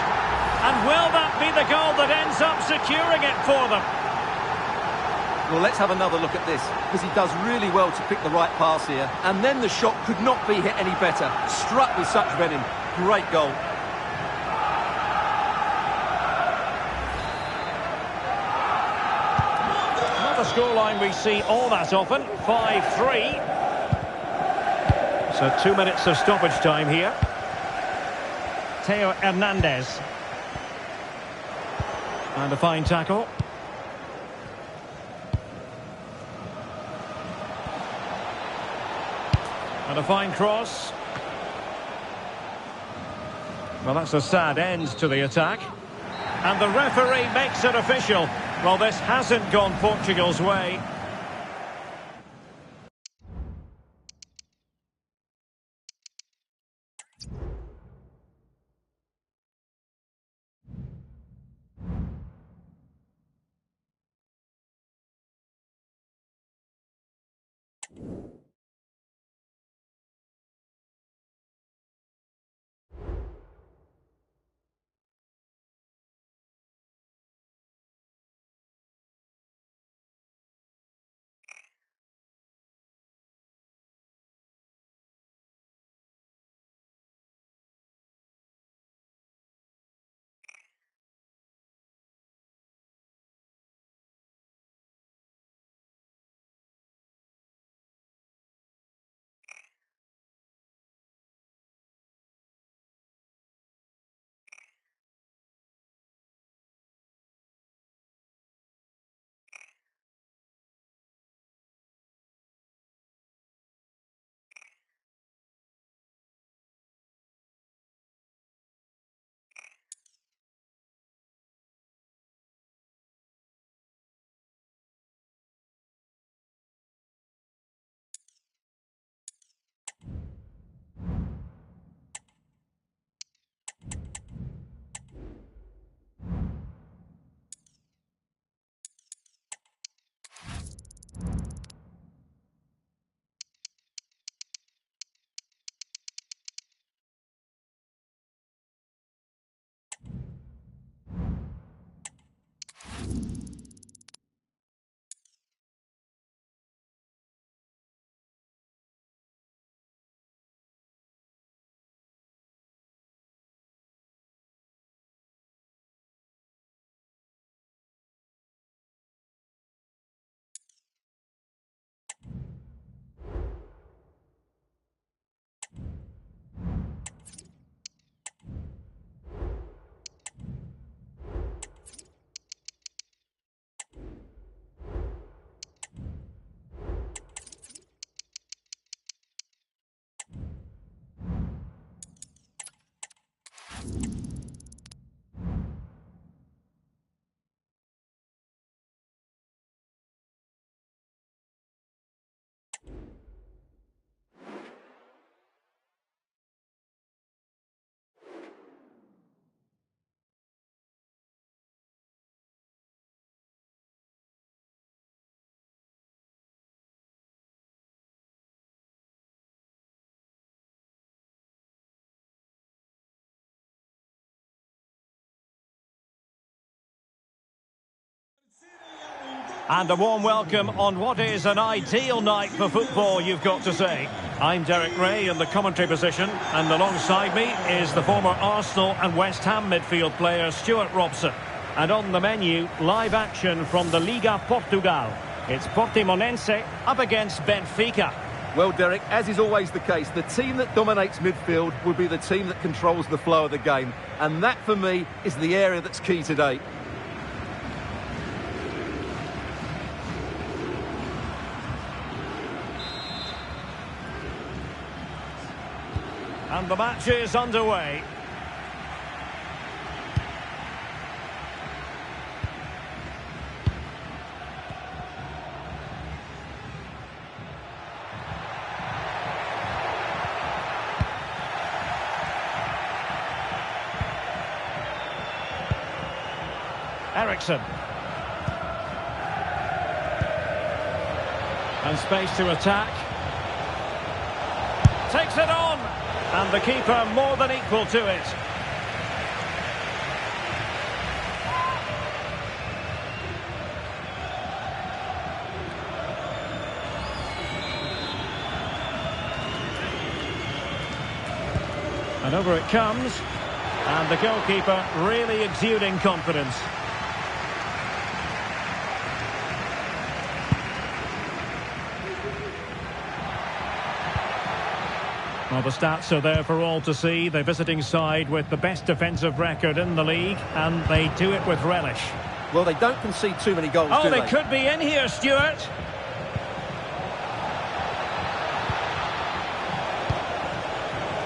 And will that be the goal that ends up securing it for them? Well, let's have another look at this, because he does really well to pick the right pass here. And then the shot could not be hit any better. Struck with such venom. Great goal. Not a scoreline we see all that often. 5-3. So 2 minutes of stoppage time here. Theo Hernandez. And a fine tackle. And a fine cross. Well, that's a sad end to the attack. And the referee makes it official. Well, this hasn't gone Portugal's way. And a warm welcome on what is an ideal night for football, you've got to say. I'm Derek Ray in the commentary position, and alongside me is the former Arsenal and West Ham midfield player Stuart Robson. And on the menu, live action from the Liga Portugal. It's Portimonense up against Benfica. Well, Derek, as is always the case, the team that dominates midfield will be the team that controls the flow of the game. And that, for me, is the area that's key today. And the match is underway. Eriksson. And space to attack. Takes it on. And the keeper more than equal to it. And over it comes. And the goalkeeper really exuding confidence. Well, the stats are there for all to see. The visiting side with the best defensive record in the league, and they do it with relish. Well, they don't concede too many goals, do they? They could be in here, Stuart.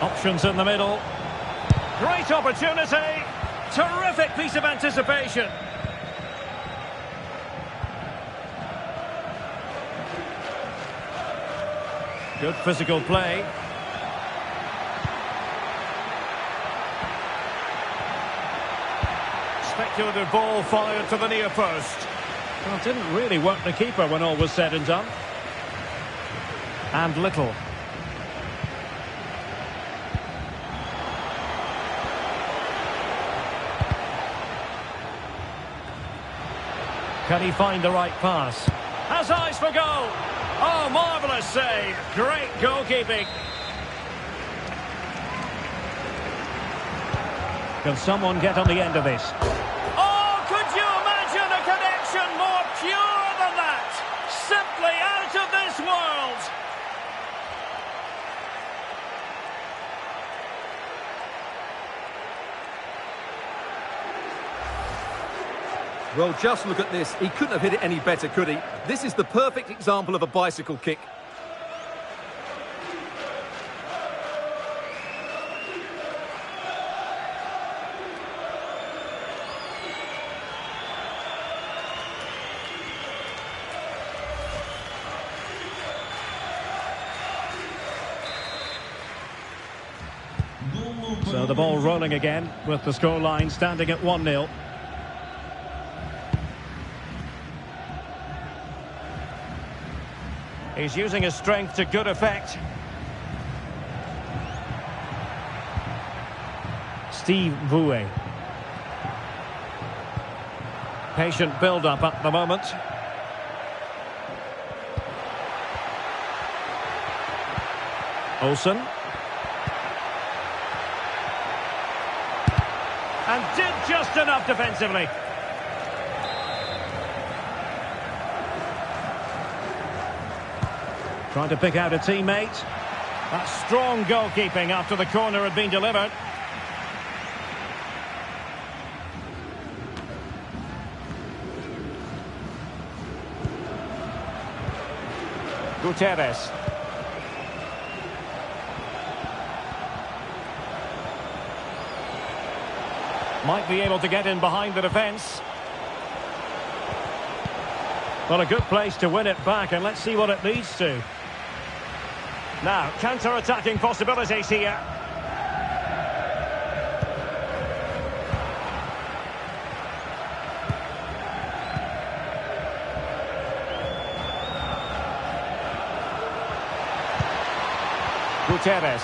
Options in the middle. Great opportunity. Terrific piece of anticipation. Good physical play. Speculative ball fired to the near post. Well, it didn't really work the keeper when all was said and done. And little. Can he find the right pass? Has eyes for goal. Oh, marvellous save. Great goalkeeping. Can someone get on the end of this? Oh, could you imagine a connection more pure than that? Simply out of this world. Well, just look at this. He couldn't have hit it any better, could he? This is the perfect example of a bicycle kick. So the ball rolling again with the scoreline standing at 1-0. He's using his strength to good effect. Steve Vouet. Patient build-up at the moment. Olsen. And did just enough defensively. Trying to pick out a teammate. That's strong goalkeeping after the corner had been delivered. Gutierrez. Might be able to get in behind the defence. Well, a good place to win it back, and let's see what it leads to. Now, counter-attacking possibilities here. Gutierrez.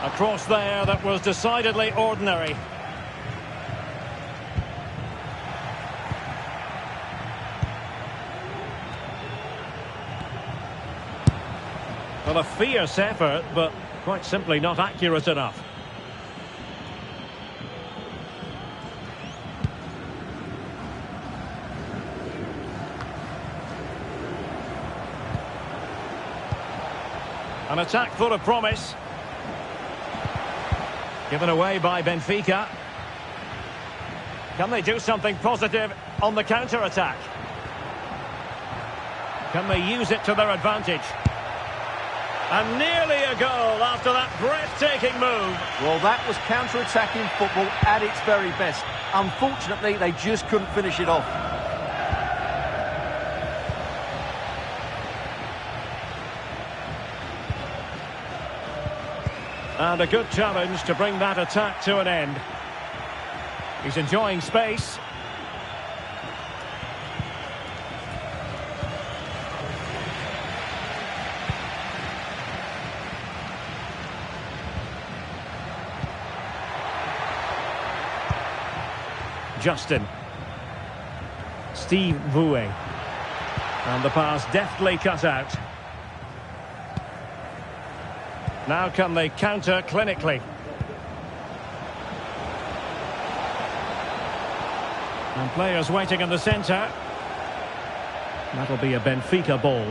A cross there that was decidedly ordinary. Well, a fierce effort, but quite simply not accurate enough. An attack full of promise. Given away by Benfica. Can they do something positive on the counter-attack? Can they use it to their advantage? And nearly a goal after that breathtaking move. Well, that was counter-attacking football at its very best. Unfortunately, they just couldn't finish it off. And a good challenge to bring that attack to an end. He's enjoying space. Justin. Steve Vouet. And the pass deftly cut out. Now can they counter clinically? And players waiting in the centre. That'll be a Benfica ball.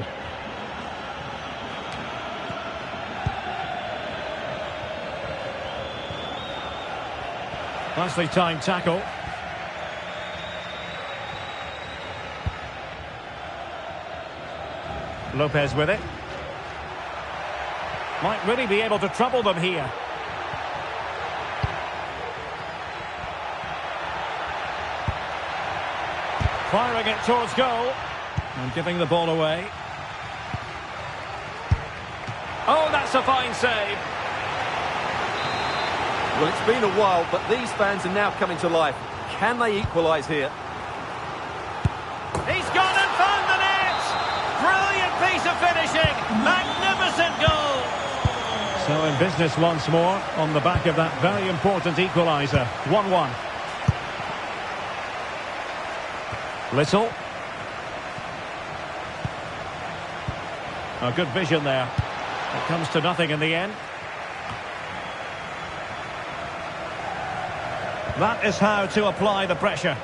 Nicely timed tackle. Lopez with it. Might really be able to trouble them here. Firing it towards goal. And giving the ball away. Oh, that's a fine save. Well, it's been a while, but these fans are now coming to life. Can they equalise here? He's gone and found the net! Brilliant piece of finishing! Magnificent goal! So in business once more, on the back of that very important equaliser. 1-1. Little. A good vision there. It comes to nothing in the end. That is how to apply the pressure.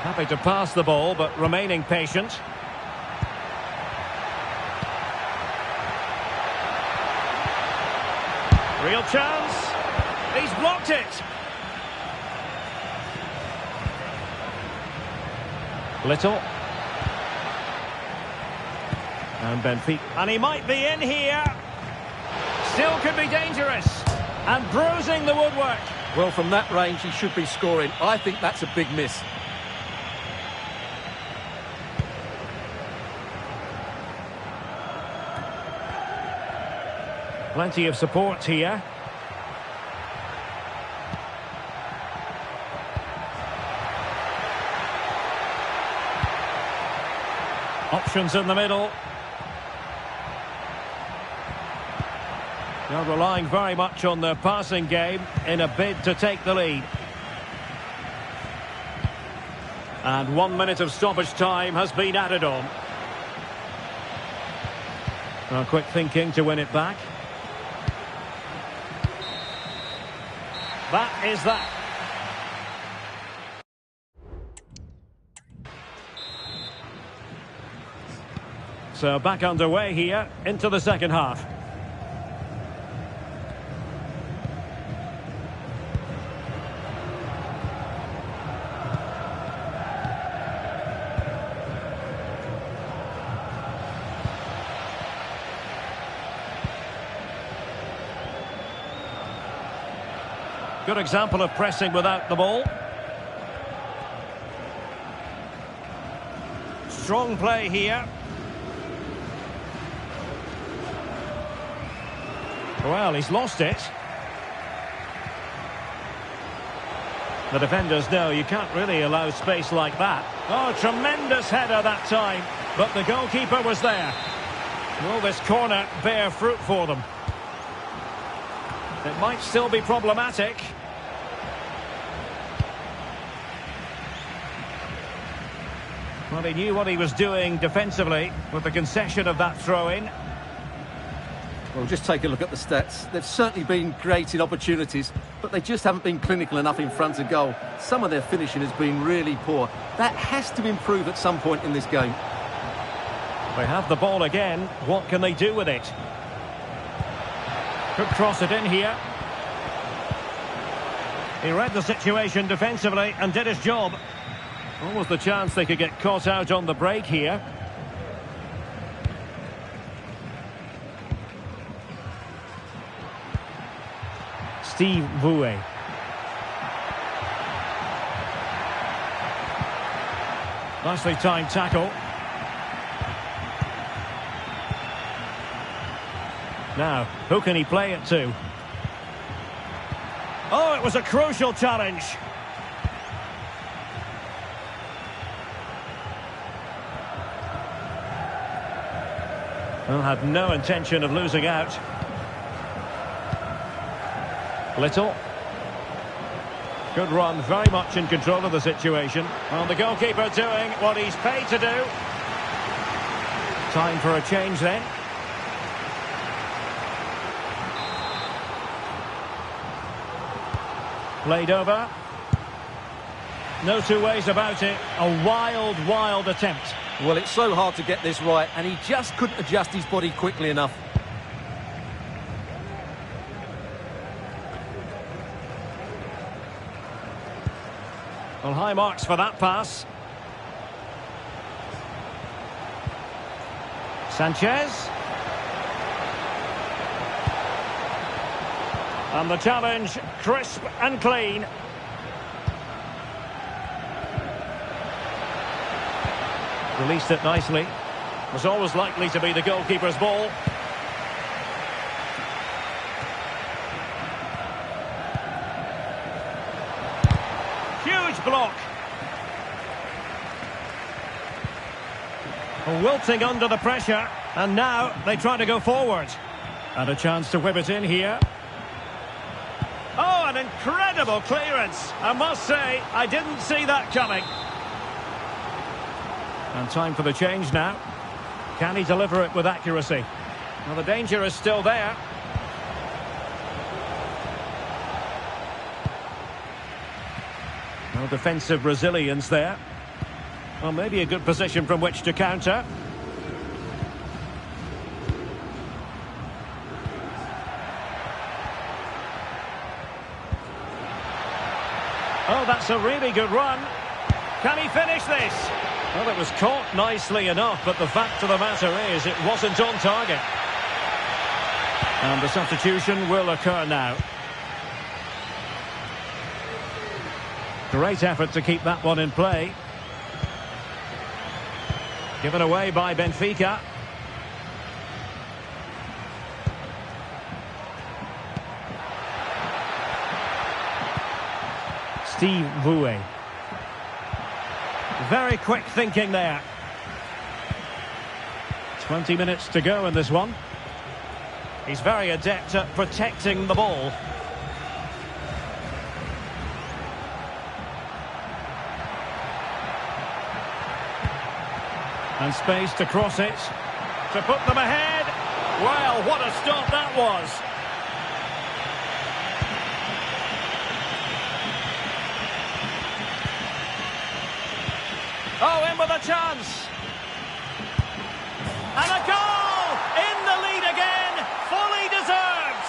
Happy to pass the ball, but remaining patient. Real chance. He's blocked it. Little. And Benfica. And he might be in here. Still could be dangerous. And bruising the woodwork. Well, from that range, he should be scoring. I think that's a big miss. Plenty of support here. Options in the middle. They're relying very much on their passing game in a bid to take the lead. And 1 minute of stoppage time has been added on. Now, quick thinking to win it back. That is that. So back underway here into the second half. Good example of pressing without the ball. Strong play here. Well, he's lost it. The defenders know you can't really allow space like that. Oh, tremendous header that time. But the goalkeeper was there. Will this corner bear fruit for them? It might still be problematic. Well, he knew what he was doing defensively with the concession of that throw-in. Well, just take a look at the stats. They've certainly been creating opportunities, but they just haven't been clinical enough in front of goal. Some of their finishing has been really poor. That has to improve at some point in this game. They have the ball again. What can they do with it? Could cross it in here. He read the situation defensively and did his job. Almost the chance they could get caught out on the break here. Steve Vouet. Nicely timed tackle. Now, who can he play it to? Oh, it was a crucial challenge. Well, had no intention of losing out. Little. Good run, very much in control of the situation. Well, the goalkeeper doing what he's paid to do. Time for a change then. Played over. No two ways about it. A wild, wild attempt. Well, it's so hard to get this right, and he just couldn't adjust his body quickly enough. Well, high marks for that pass. Sanchez. And the challenge, crisp and clean. Released it nicely. Was always likely to be the goalkeeper's ball. Huge block. Wilting under the pressure. And now they try to go forward. And a chance to whip it in here. Oh, an incredible clearance. I must say, I didn't see that coming. And time for the change now. Can he deliver it with accuracy? Well, the danger is still there. No defensive resilience there. Well, maybe a good position from which to counter. Oh, that's a really good run. Can he finish this? Well, it was caught nicely enough, but the fact of the matter is it wasn't on target. And the substitution will occur now. Great effort to keep that one in play. Given away by Benfica. Steve Vouet. Very quick thinking there. 20 minutes to go in this one. He's very adept at protecting the ball. And space to cross it. To put them ahead. Well, what a stop that was. Oh, in with a chance. And a goal! In the lead again. Fully deserved.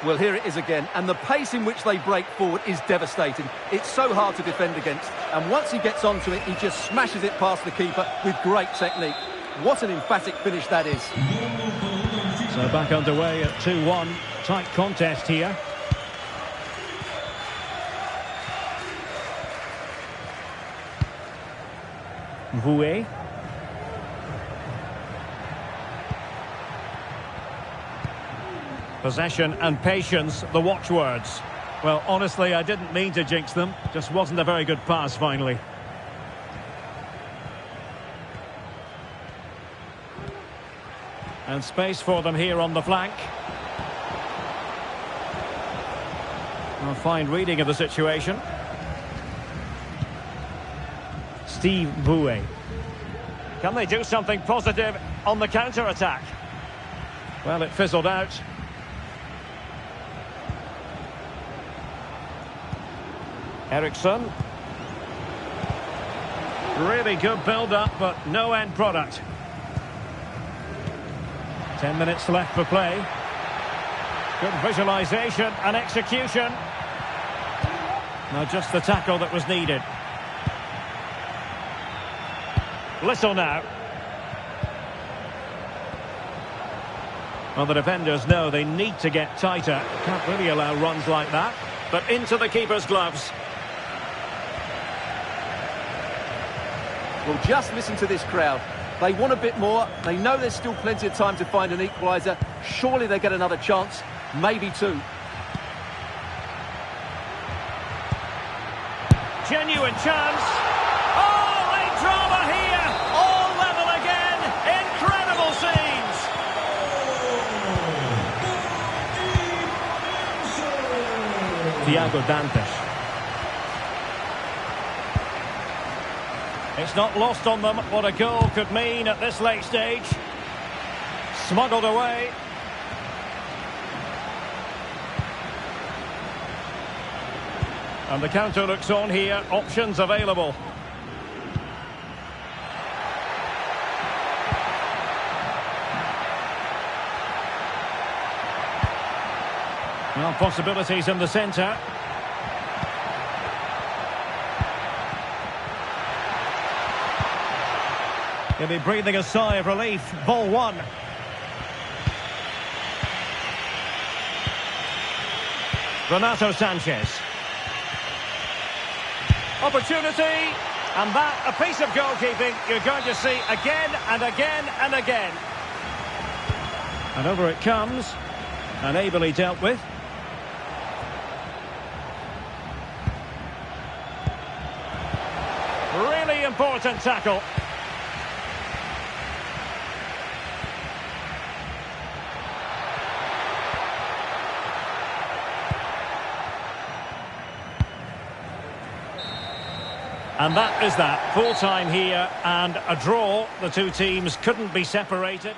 Well, here it is again, and the pace in which they break forward is devastating. It's so hard to defend against, and once he gets onto it, he just smashes it past the keeper with great technique. What an emphatic finish that is. So back underway at 2-1. Tight contest here. Vouet. Possession and patience, the watchwords. Well, honestly, I didn't mean to jinx them. Just wasn't a very good pass, finally. And space for them here on the flank. A fine reading of the situation. Steve Bouet. Can they do something positive on the counter-attack? Well, it fizzled out. Eriksson. Really good build-up, but no end product. 10 minutes left for play. Good visualisation and execution. Now just the tackle that was needed. Little now. Well, the defenders know they need to get tighter. Can't really allow runs like that. But into the keeper's gloves. Well, just listen to this crowd. They want a bit more. They know there's still plenty of time to find an equaliser. Surely they get another chance. Maybe two. Genuine chance. Oh, late drama here. All level again. Incredible scenes. Thiago Dantas. It's not lost on them what a goal could mean at this late stage. Smuggled away. And the counter looks on here. Options available. Well, possibilities in the centre. He'll be breathing a sigh of relief. Ball one. Renato Sanchez. Opportunity. And that, a piece of goalkeeping you're going to see again and again and again. And over it comes. And ably dealt with. Really important tackle. And that is that. Full time here and a draw. The two teams couldn't be separated.